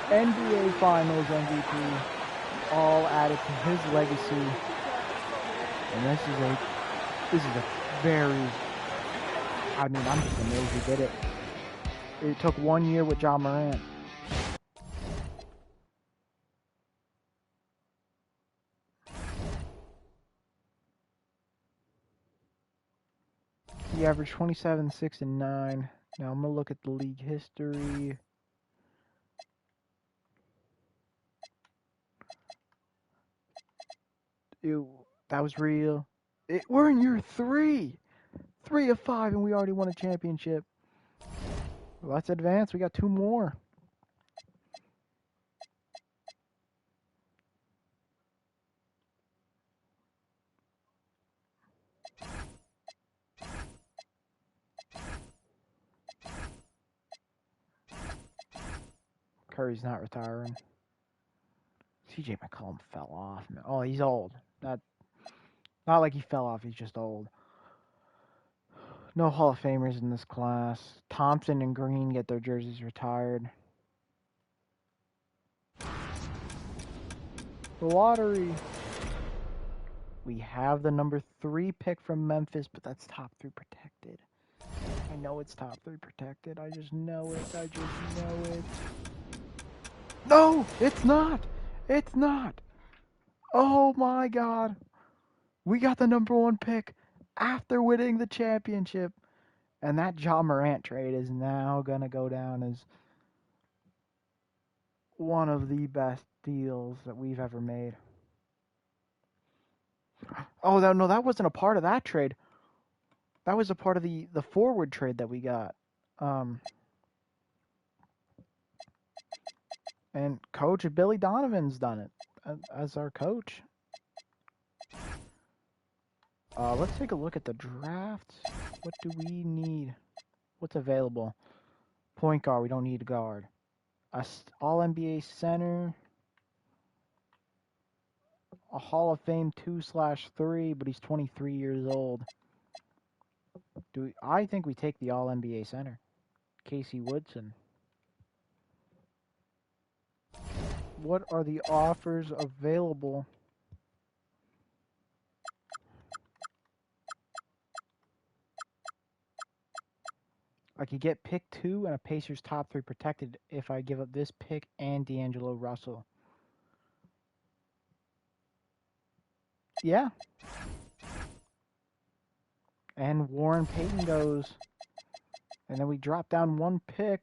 NBA Finals MVP. All added to his legacy. And this is a very, I mean, I'm just amazed he did it. It took 1 year with John Morant. He averaged 27, 6, and 9. Now I'm going to look at the league history. Ew, that was real. We're in year 3. 3 of 5, and we already won a championship. Well, let's advance. We got 2 more. Curry's not retiring. CJ McCollum fell off. Oh, he's old. Not like he fell off. He's just old. No Hall of Famers in this class. Thompson and Green get their jerseys retired. The lottery. We have the number 3 pick from Memphis, but that's top 3 protected. I know it's top 3 protected. I just know it. I just know it. No, it's not. It's not. Oh my God. We got the number 1 pick after winning the championship. And that John Morant trade is now going to go down as one of the best deals that we've ever made. Oh, no, that wasn't a part of that trade. That was a part of the forward trade that we got. And Coach Billy Donovan's done it as our coach. Let's take a look at the draft. What do we need? What's available? Point guard. We don't need a guard. All-NBA center. A Hall of Fame 2/3, but he's 23 years old. I think we take the All-NBA center. Casey Woodson. What are the offers available? I could get pick 2 and a Pacers top 3 protected if I give up this pick and D'Angelo Russell. Yeah. And Warren Payton goes. And then we drop down 1 pick.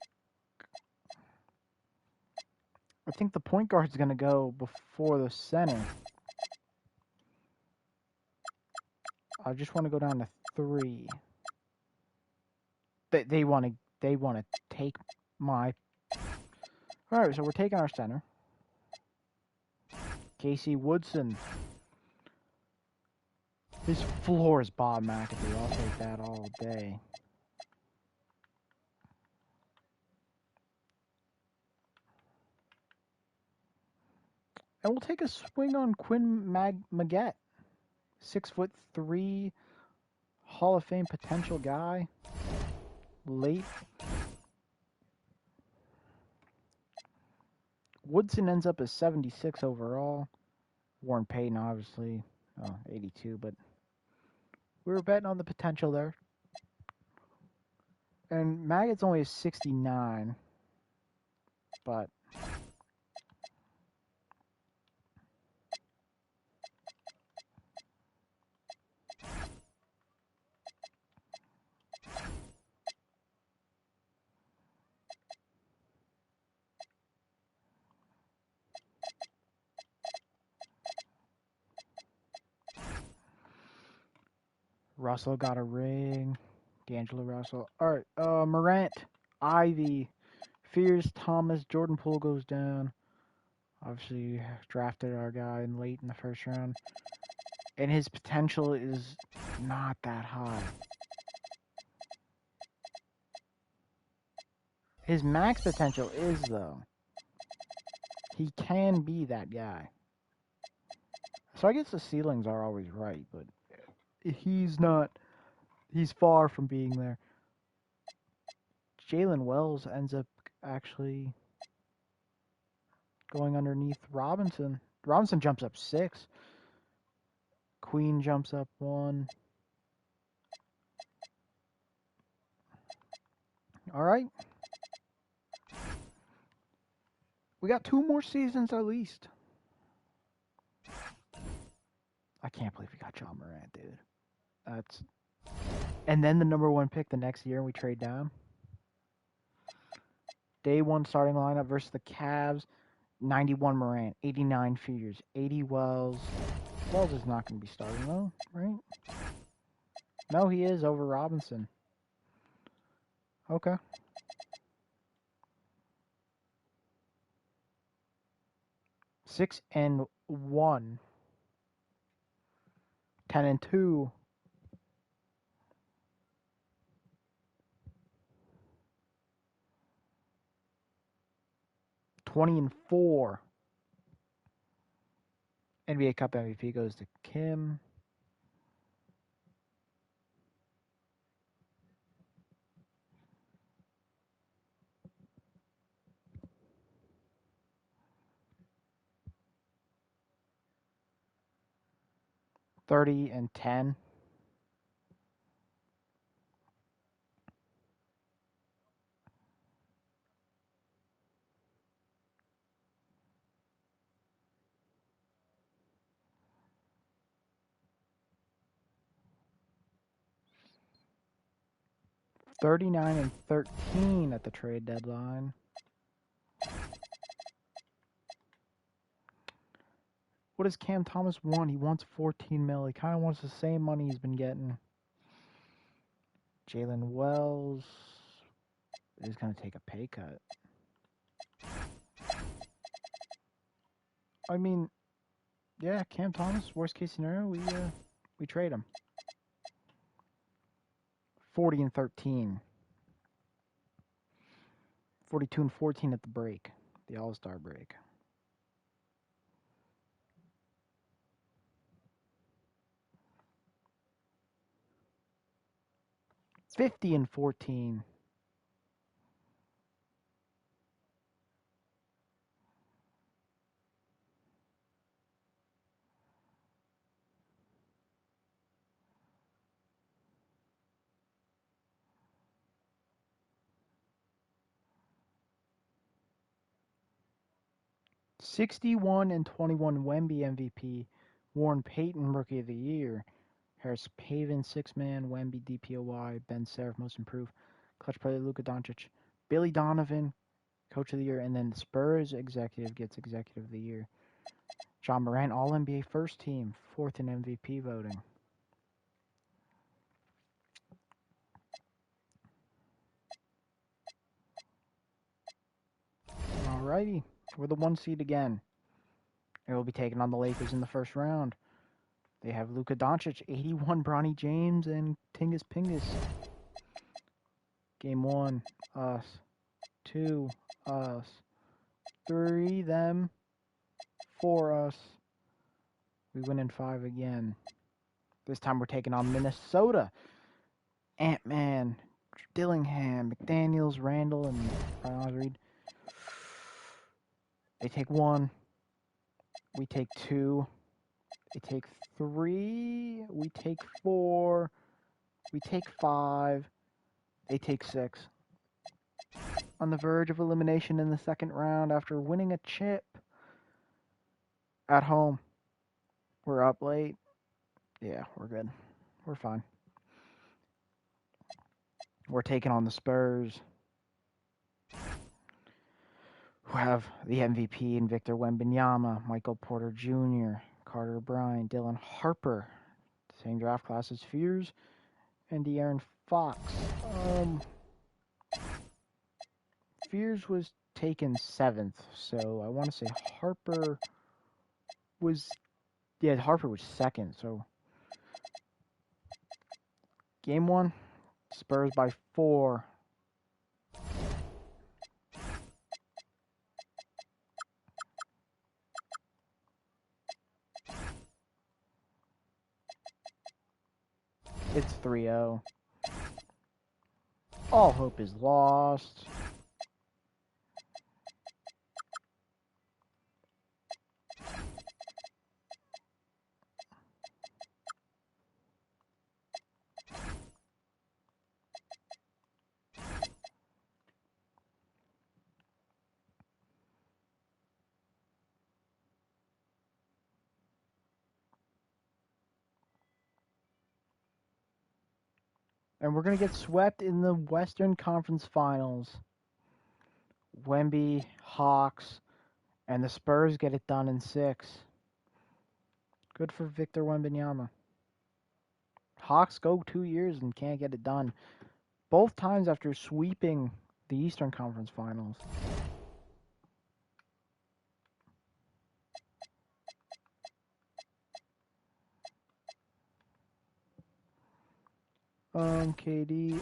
I think the point guard's going to go before the center. I just want to go down to 3. They want to take my... All right, so we're taking our center. Casey Woodson. His floor is Bob McAdoo. I'll take that all day. And we'll take a swing on Quinn Magette. 6'3", Hall of Fame potential guy. Late. Woodson ends up as 76 overall. Warren Payton, obviously, 82, but we were betting on the potential there. And Magette's only a 69, but Russell got a ring. D'Angelo Russell. All right. Morant, Ivy, Fears, Thomas, Jordan Poole goes down. Obviously, drafted our guy late in the first round. And his potential is not that high. His max potential is, though. He can be that guy. So I guess the ceilings are always right, but he's not. He's far from being there. Jalen Wells ends up actually going underneath Robinson. Robinson jumps up 6. Queen jumps up 1. All right. We got 2 more seasons at least. I can't believe we got John Morant, dude. That's... And then the number 1 pick the next year and we trade down. Day 1 starting lineup versus the Cavs. 91 Morant, 89 Fears, 80 Wells. Wells is not going to be starting though, right? No, he is over Robinson. Okay. Six and 1. 10 and 2. 20 and 4. NBA Cup MVP goes to Kim. $30 and 10. $39 and 13 at the trade deadline. What does Cam Thomas want? He wants $14 million. He kind of wants the same money he's been getting. Jalen Wells is going to take a pay cut. I mean, yeah, Cam Thomas, worst case scenario, we trade him. 40 and 13. 42 and 14 at the break, the All-Star break. $50 and 14. $61 and 21 Wemby MVP. Warren Payton Rookie of the Year. Harris Pavin, 6-man. Wemby DPOY. Ben Serif, Most Improved. Clutch player Luka Doncic. Billy Donovan, Coach of the Year. And then the Spurs executive gets Executive of the Year. John Morant, All-NBA First Team. 4th in MVP voting. Alrighty. We're the 1 seed again. It will be taking on the Lakers in the first round. They have Luka Doncic, 81 Bronny James, and Tingus Pingus. Game 1, us. 2, us. 3, them. 4, us. We win in 5 again. This time we're taking on Minnesota. Ant-Man, Dillingham, McDaniels, Randall, and Reed. They take 1. We take 2. They take 3. We take 4. We take 5. They take 6. On the verge of elimination in the second round after winning a chip. At home. We're up late. Yeah, we're good. We're fine. We're taking on the Spurs, who have the MVP in Victor Wembanyama, Michael Porter Jr., Carter Bryant, Dylan Harper, same draft class as Fears, and De'Aaron Fox. Fears was taken 7th, so I want to say Harper was... Yeah, Harper was 2nd, so... Game 1, Spurs by 4. It's 3-0. All hope is lost. And we're going to get swept in the Western Conference Finals. Wemby, Hawks, and the Spurs get it done in 6. Good for Victor Wembanyama. Hawks go 2 years and can't get it done. Both times after sweeping the Eastern Conference Finals. KD.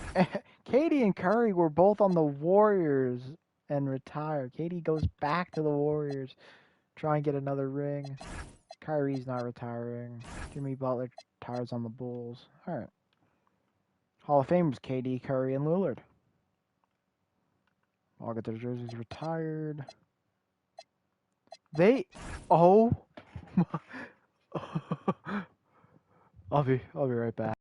KD and Curry were both on the Warriors and retired. KD goes back to the Warriors, try and get another ring. Kyrie's not retiring. Jimmy Butler retires on the Bulls. All right. Hall of Famers, KD, Curry, and Lillard. All get their jerseys retired. They... Oh. I'll be right back.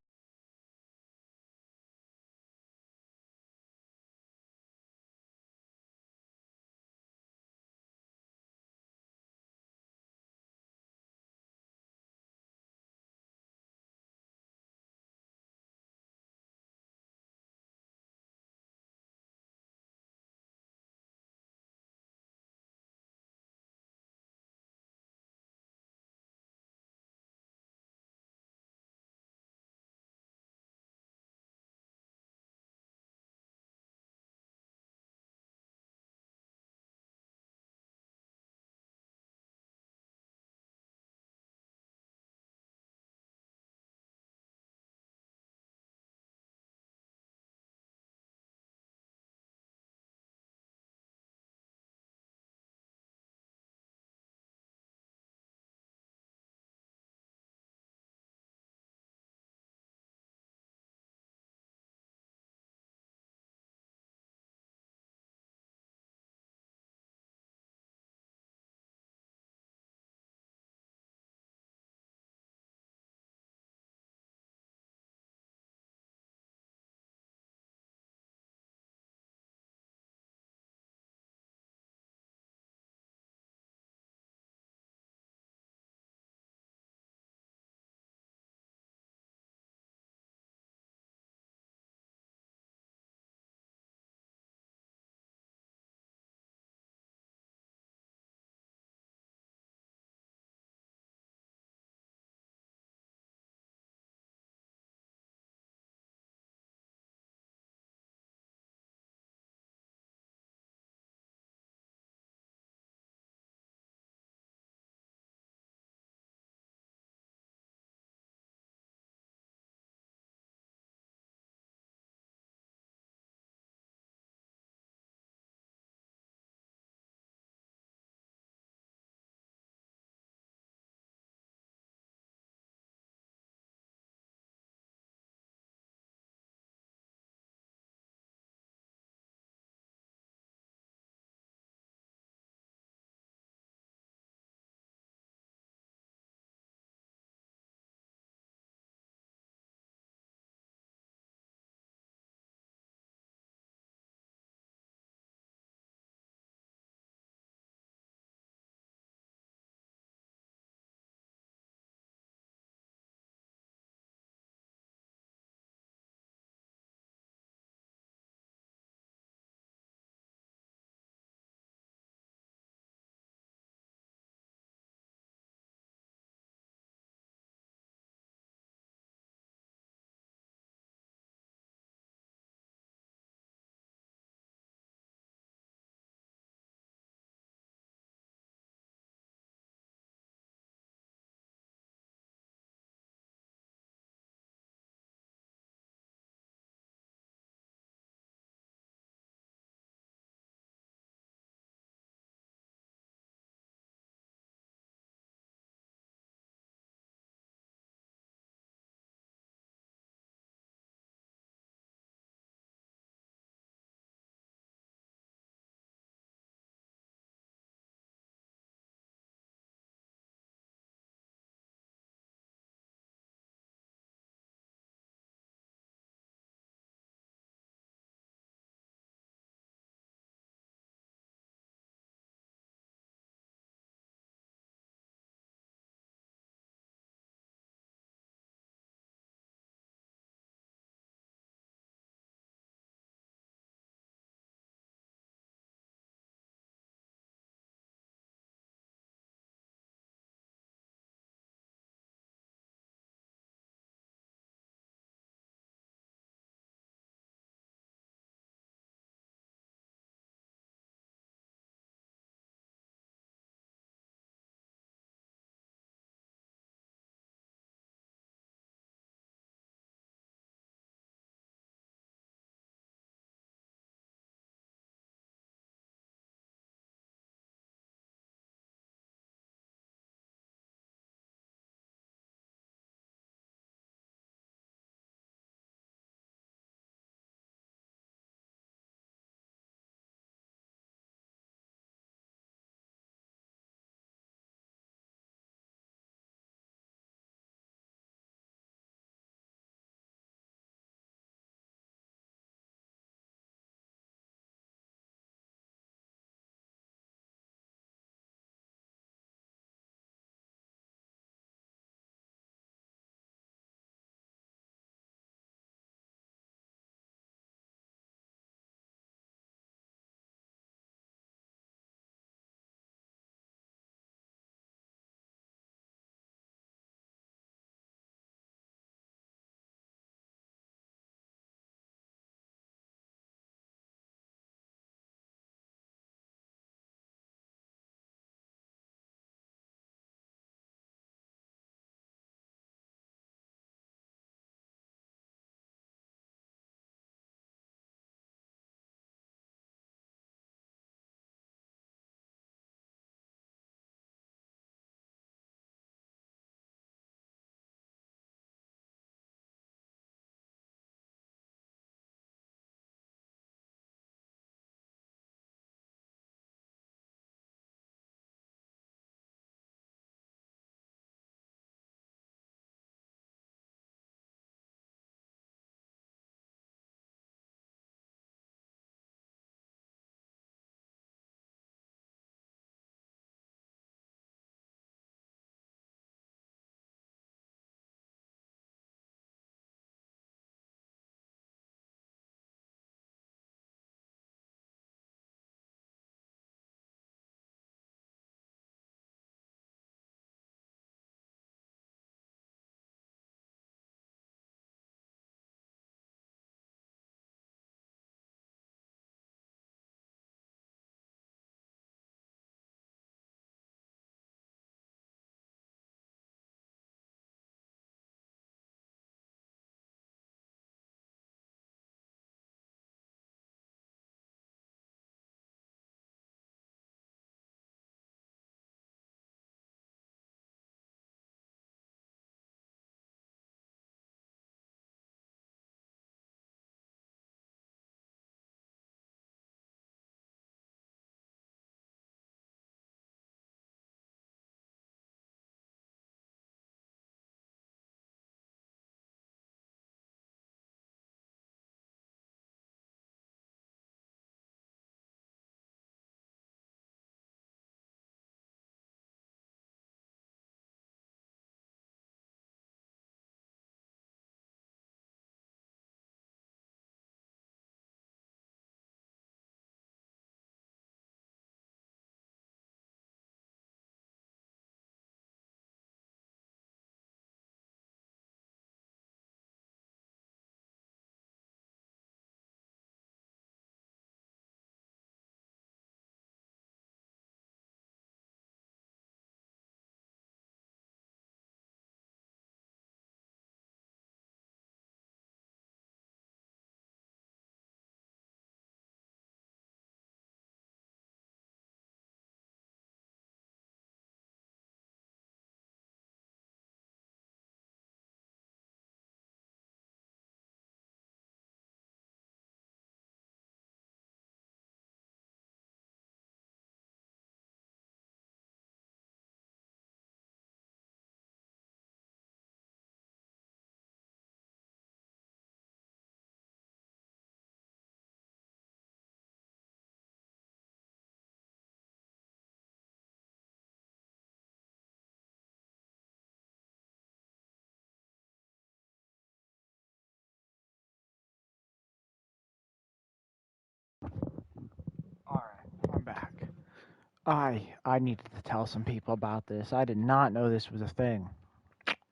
I needed to tell some people about this. I did not know this was a thing.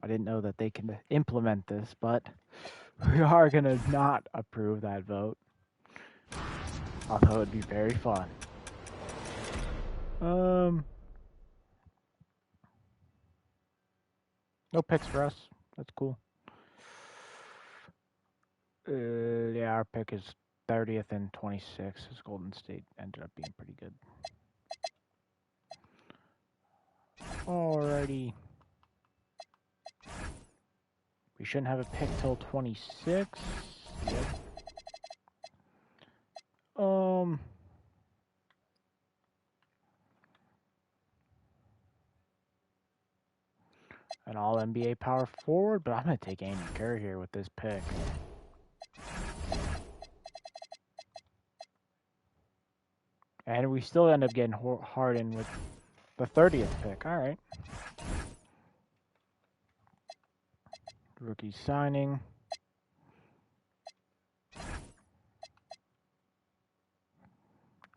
I didn't know that they can implement this, but we are going to not approve that vote. Although it'd be very fun. No picks for us. That's cool. Yeah, our pick is 30th and 26th. Golden State ended up being pretty good. Alrighty. We shouldn't have a pick till 26. Yep. An all NBA power forward, but I'm going to take Andy Kerr here with this pick. And we still end up getting Harden with the 30th pick. All right. Rookie signing.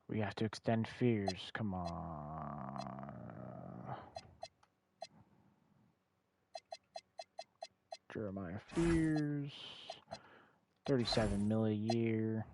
We have to extend Fears. Come on. Jeremiah Fears. 37 mil a year.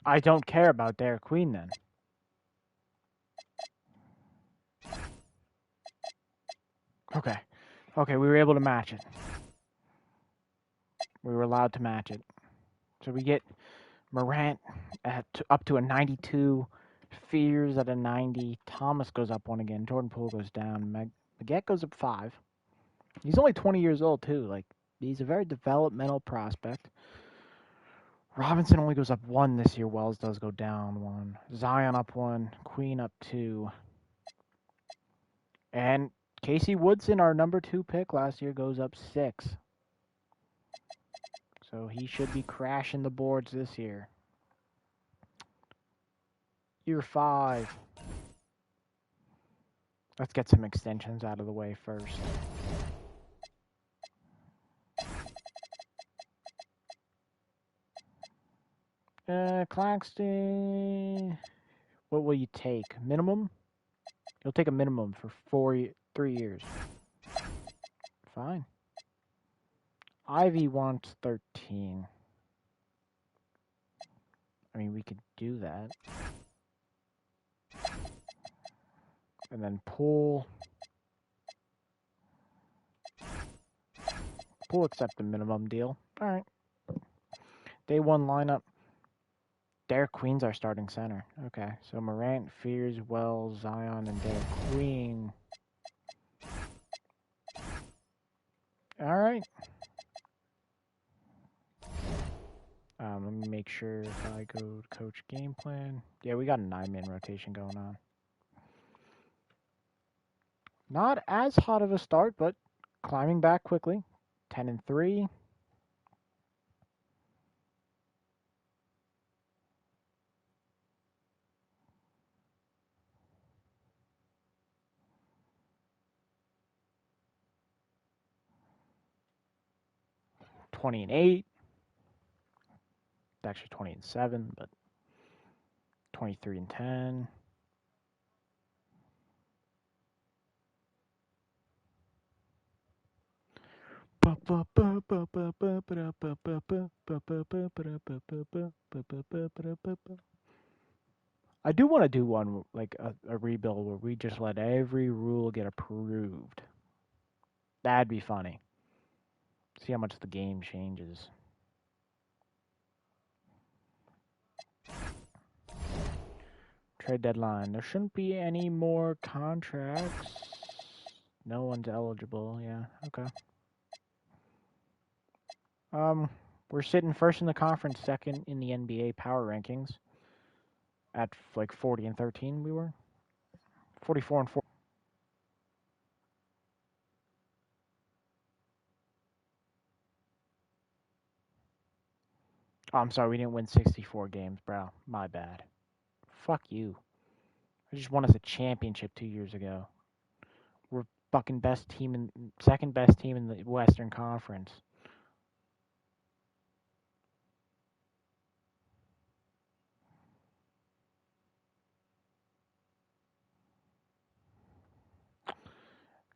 I don't care about Derek Queen then. Okay. Okay, we were able to match it. We were allowed to match it. So we get Morant at up to a 92, Fears at a 90, Thomas goes up one again, Jordan Poole goes down, Baguette goes up 5. He's only 20 years old too. Like, he's a very developmental prospect. Robinson only goes up 1 this year. Wells does go down 1. Zion up 1. Queen up 2. And Casey Woodson, our number 2 pick last year, goes up 6. So he should be crashing the boards this year. Year 5. Let's get some extensions out of the way first. Claxton, what will you take? Minimum? You'll take a minimum for 3 years. Fine. Ivy wants 13. I mean, we could do that. And then Poole. Poole accept the minimum deal. All right. Day 1 lineup. Derek Queen's our starting center. Okay, so Morant, Fears, Wells, Zion, and Derek Queen. All right. Let me make sure if I go to coach game plan. Yeah, we got a 9-man rotation going on. Not as hot of a start, but climbing back quickly. 10-3. $20 and 8. It's actually 20 and 7, but 23 and 10. I do want to do one, like a rebuild where we just let every rule get approved. That'd be funny. See how much the game changes. Trade deadline. There shouldn't be any more contracts. No one's eligible. Yeah, okay. We're sitting first in the conference, second in the NBA power rankings. At like 40 and 13 we were. 44 and 4. Oh, I'm sorry, we didn't win 64 games, bro. My bad. Fuck you. I just won us a championship 2 years ago. We're fucking second best team in the Western Conference.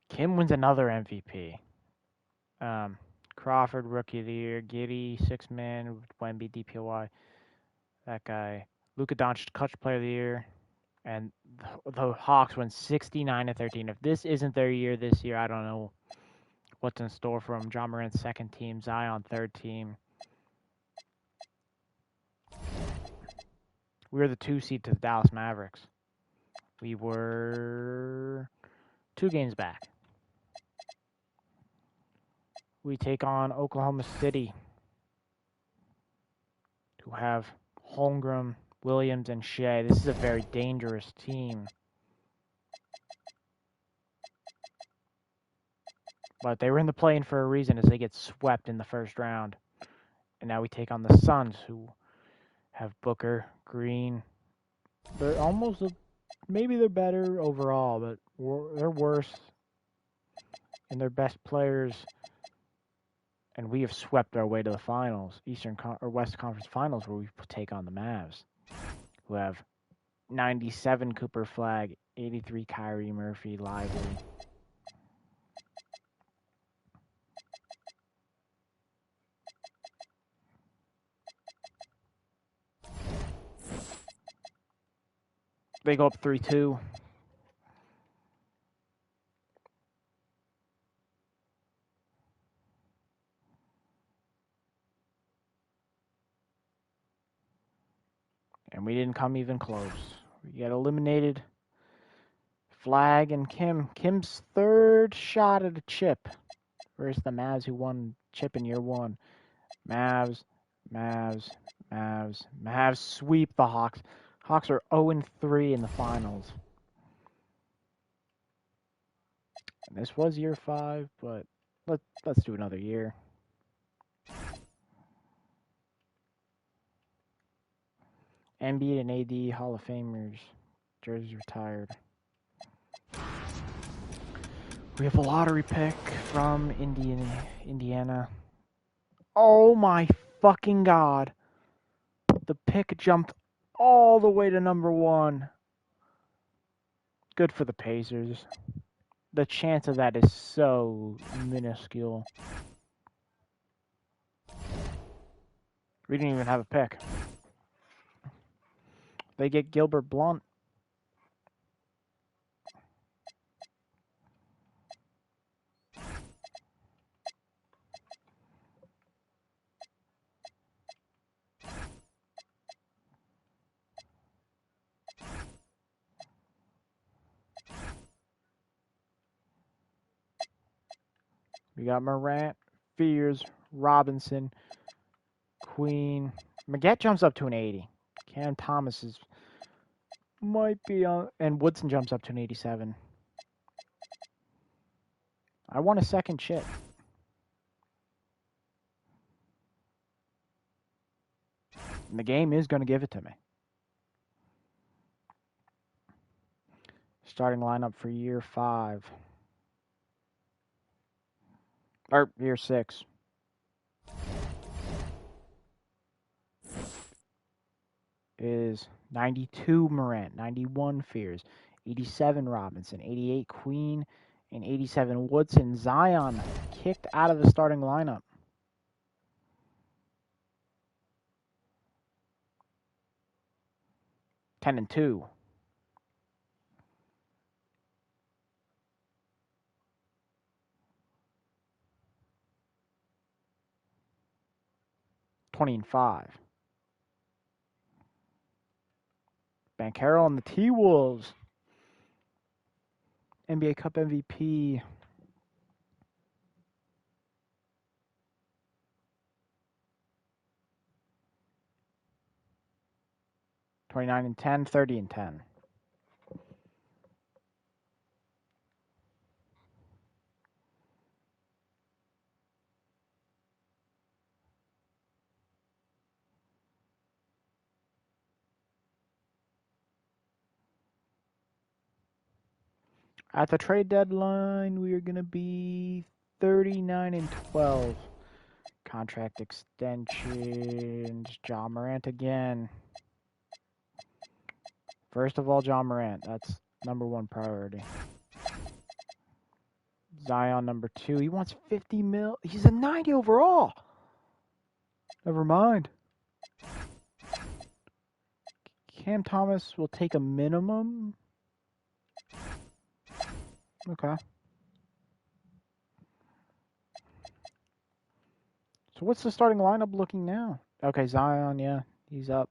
Kim wins another MVP. Crawford, Rookie of the Year. Giddey, 6-man, Wemby, DPOY. That guy. Luka Doncic, Clutch Player of the Year. And the Hawks went 69-13. If this isn't their year this year, I don't know what's in store for them. John Morant's second team, Zion third team. We were the 2 seed to the Dallas Mavericks. We were 2 games back. We take on Oklahoma City, who have Holmgren, Williams, and Shea. This is a very dangerous team. But they were in the play-in for a reason, as they get swept in the first round. And now we take on the Suns, who have Booker, Green. They're almost, maybe they're better overall, but they're worse in their best players. And we have swept our way to the finals, West Conference Finals, where we take on the Mavs, who have 97 Cooper Flag, 83 Kyrie Murphy, Lively. They go up 3-2. And we didn't come even close. We get eliminated. Flag and Kim. Kim's third shot at a chip. Versus the Mavs, who won chip in year 1. Mavs sweep the Hawks. Hawks are 0-3 in the finals. And this was year 5, but let's do another year. Embiid and AD Hall of Famers. Jerseys retired. We have a lottery pick from Indiana. Oh my fucking god. The pick jumped all the way to number 1. Good for the Pacers. The chance of that is so minuscule. We didn't even have a pick. They get Gilbert Blount. We got Morant, Fears, Robinson, Queen. Maggette jumps up to an 80. Cam Thomas might be on, and Woodson jumps up to an 87. I want a second chip. And the game is going to give it to me. Starting lineup for year 5. Or year 6. Is 92 Morant, 91 Fears, 87 Robinson, 88 Queen, and 87 Woodson. Zion kicked out of the starting lineup. and 2. and 5. Banchero on the T-Wolves. NBA Cup MVP. (29 and 10, 30 and 10). At the trade deadline, we are going to be 39-12. Contract extensions. John Morant again. First of all, John Morant. That's #1 priority. Zion #2. He wants 50 mil. He's a 90 overall. Never mind. Cam Thomas will take a minimum. Okay. So what's the starting lineup looking now? Okay, Zion, yeah, he's up.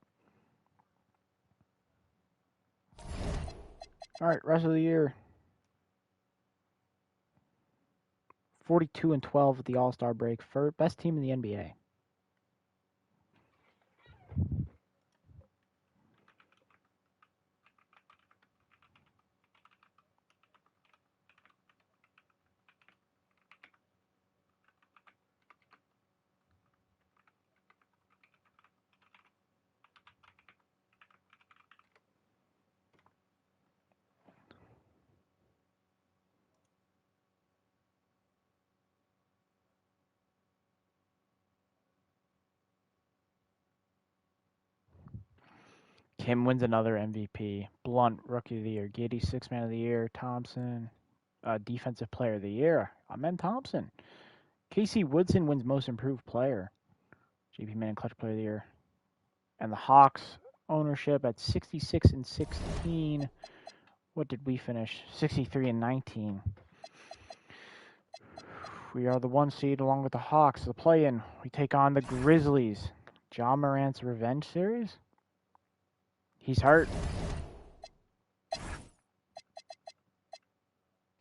All right, rest of the year. 42-12 at the All-Star break. Best team in the NBA. Kim wins another MVP. Blunt, Rookie of the Year. Giddey, Sixth Man of the Year. Thompson, Defensive Player of the Year. Amen Thompson. Casey Woodson wins Most Improved Player. JP Manning, Clutch Player of the Year. And the Hawks ownership at 66-16. What did we finish? 63-19. We are the 1 seed along with the Hawks. The play-in, we take on the Grizzlies. John Morant's Revenge Series. He's hurt.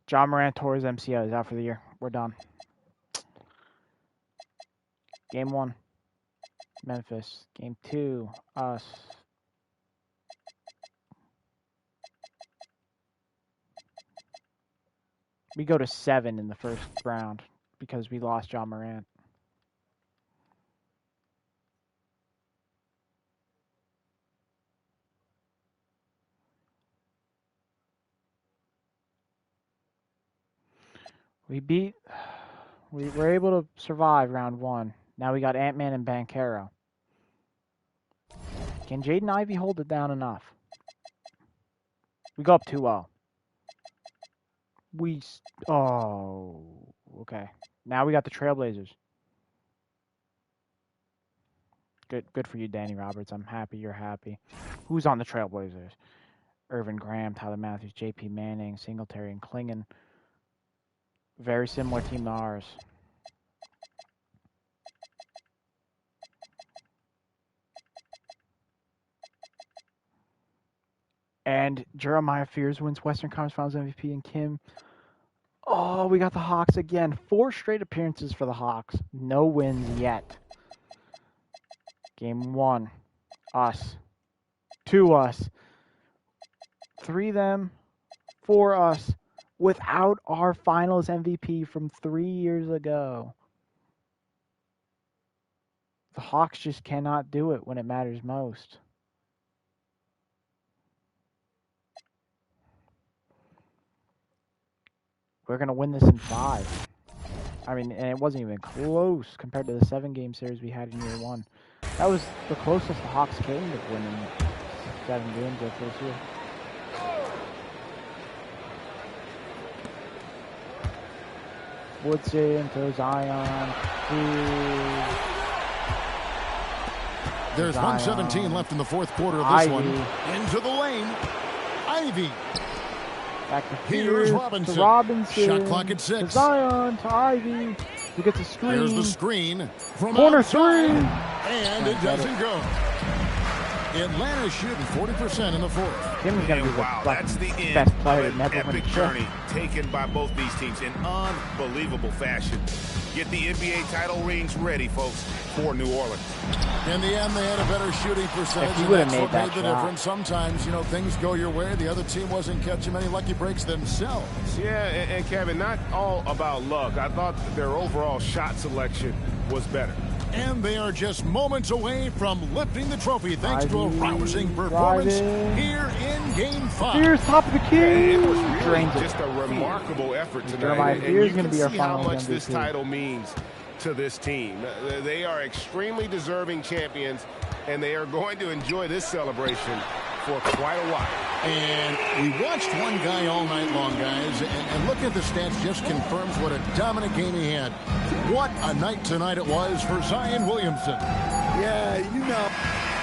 John Morant tore his MCL. He's out for the year. We're done. Game 1, Memphis. Game 2, us. We go to 7 in the first round because we lost John Morant. We were able to survive round 1. Now we got Ant-Man and Banchero. Can Jaden Ivey hold it down enough? We go up 2-0. Okay. Now we got the Trailblazers. Good for you, Danny Roberts. I'm happy you're happy. Who's on the Trailblazers? Irvin Graham, Tyler Matthews, JP Manning, Singletary, and Klingon. Very similar team to ours. And Jeremiah Fears wins Western Conference Finals MVP, and Kim. Oh, we got the Hawks again. 4 straight appearances for the Hawks. No wins yet. Game 1, us. 2 us. 3 them. 4 us. Without our finals MVP from 3 years ago. The Hawks just cannot do it when it matters most. We're going to win this in 5. I mean, and it wasn't even close compared to the 7-game series we had in year 1. That was the closest the Hawks came to winning 7 games of this year. Woodson to Zion. There's Zion. 1:17 left in the fourth quarter of this Ivy. one. Into the lane. Ivy. Back to Here's Fears, Robinson. to Robinson. Shot clock at 6. To Zion, to Ivy. Who gets a screen. There's the screen. From Corner outside. 3. And it doesn't go. Atlanta shooting 40% in the fourth. Kim is going to be Wow, that's the end best player of to an never win epic a journey taken by both these teams in unbelievable fashion. Get the NBA title rings ready, folks, for New Orleans. In the end, they had a better shooting percentage. If he And would've that's what made made that the shot. difference. Sometimes, things go your way. The other team wasn't catching many lucky breaks themselves. Yeah, and Kevin, not all about luck. I thought their overall shot selection was better. And they are just moments away from lifting the trophy thanks to a rousing performance here in Game 5. Here's top of the key. It was really just a remarkable effort tonight. And you can see how much this title means to this team. They are extremely deserving champions, and they are going to enjoy this celebration for quite a while. And we watched one guy all night long, guys, and looking at the stats just confirms what a dominant game he had. What a night tonight it was for Zion Williamson. Yeah, you know.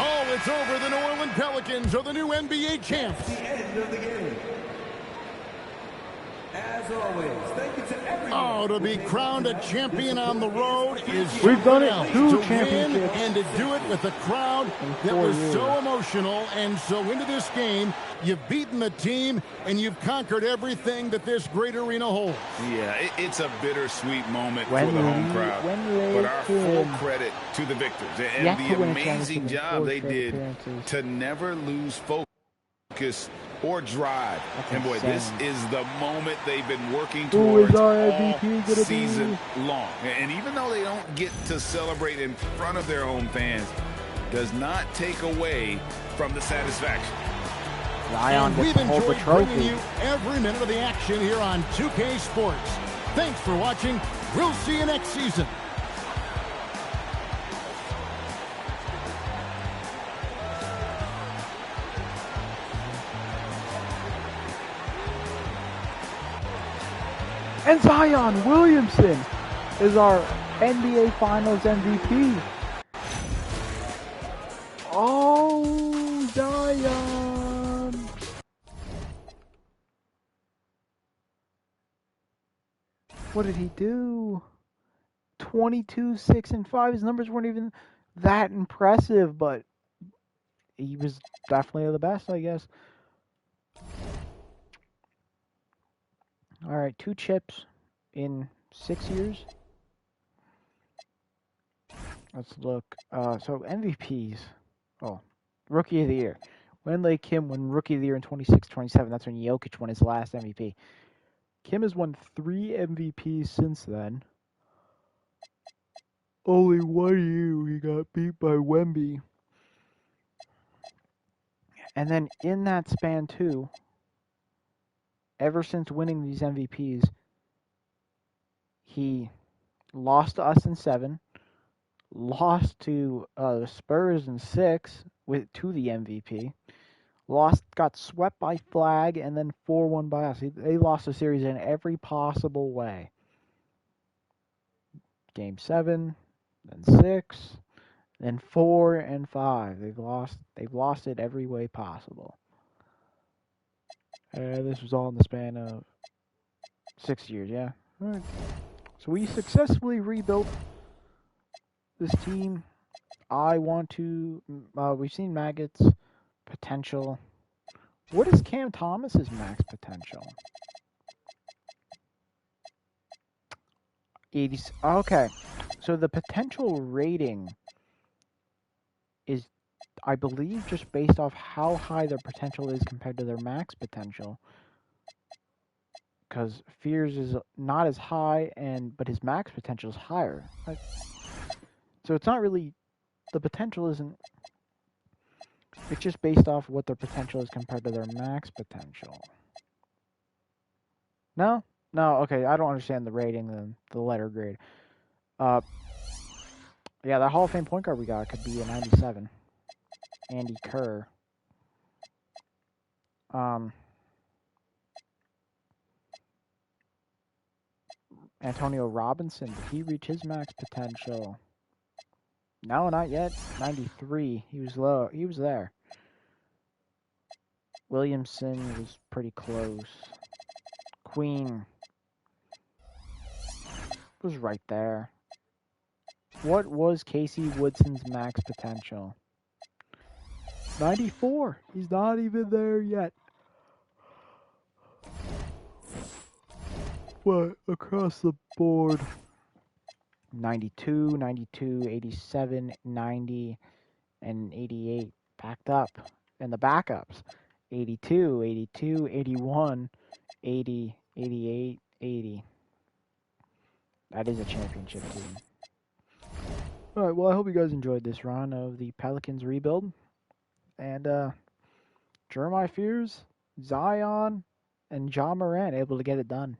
Oh, it's over. The New Orleans Pelicans are the new NBA champs. The end of the game. As always, thank you to everyone. Oh, to be crowned a champion on the road is We've done it 2 to championships. win and to do it with a crowd that was so emotional and so into this game. You've beaten the team and you've conquered everything that this great arena holds. Yeah, it's a bittersweet moment for the home crowd. But our full credit to the victors and the amazing job they did to never lose focus or drive. And boy, this is the moment they've been working towards all season long. And even though they don't get to celebrate in front of their home fans, does not take away from the satisfaction. And we've enjoyed bringing you every minute of the action here on 2K Sports. Thanks for watching. We'll see you next season. And Zion Williamson is our NBA Finals MVP. Oh, Zion. What did he do? 22, 6, and 5. His numbers weren't even that impressive, but he was definitely the best, I guess. All right, 2 chips in 6 years. Let's look. So MVPs. Oh, Rookie of the Year. When Kim won Rookie of the Year in 26-27. That's when Jokic won his last MVP. Kim has won 3 MVPs since then. Only 1 year he got beat by Wemby. And then in that span too, ever since winning these MVPs, he lost to us in 7, lost to the Spurs in 6 to the MVP, got swept by Flag, and then 4-1 by us. They lost the series in every possible way. Game 7, then 6, then 4 and 5. They've lost it every way possible. This was all in the span of 6 years, yeah. All right. So we successfully rebuilt this team. I want to. We've seen Maggot's potential. What is Cam Thomas's max potential? 80. Okay, so the potential rating is, I believe, just based off how high their potential is compared to their max potential. Because Fears is not as high, but his max potential is higher. So it's not really, the potential isn't, it's just based off what their potential is compared to their max potential. No? No, okay, I don't understand the rating, the letter grade. Yeah, that Hall of Fame point guard we got could be a 97. Andy Kerr. Antonio Robinson, did he reach his max potential? No, not yet. 93. He was low. He was there. Williamson was pretty close. Queen was right there. What was Casey Woodson's max potential? 94. He's not even there yet. But across the board, 92, 92, 87, 90, and 88 backed up. And the backups, 82, 82, 81, 80, 88, 80. That is a championship team. Alright, well, I hope you guys enjoyed this run of the Pelicans rebuild. And, Jeremiah Fears, Zion, and Ja Morant able to get it done.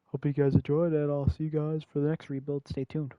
Hope you guys enjoyed it. I'll see you guys for the next rebuild. Stay tuned.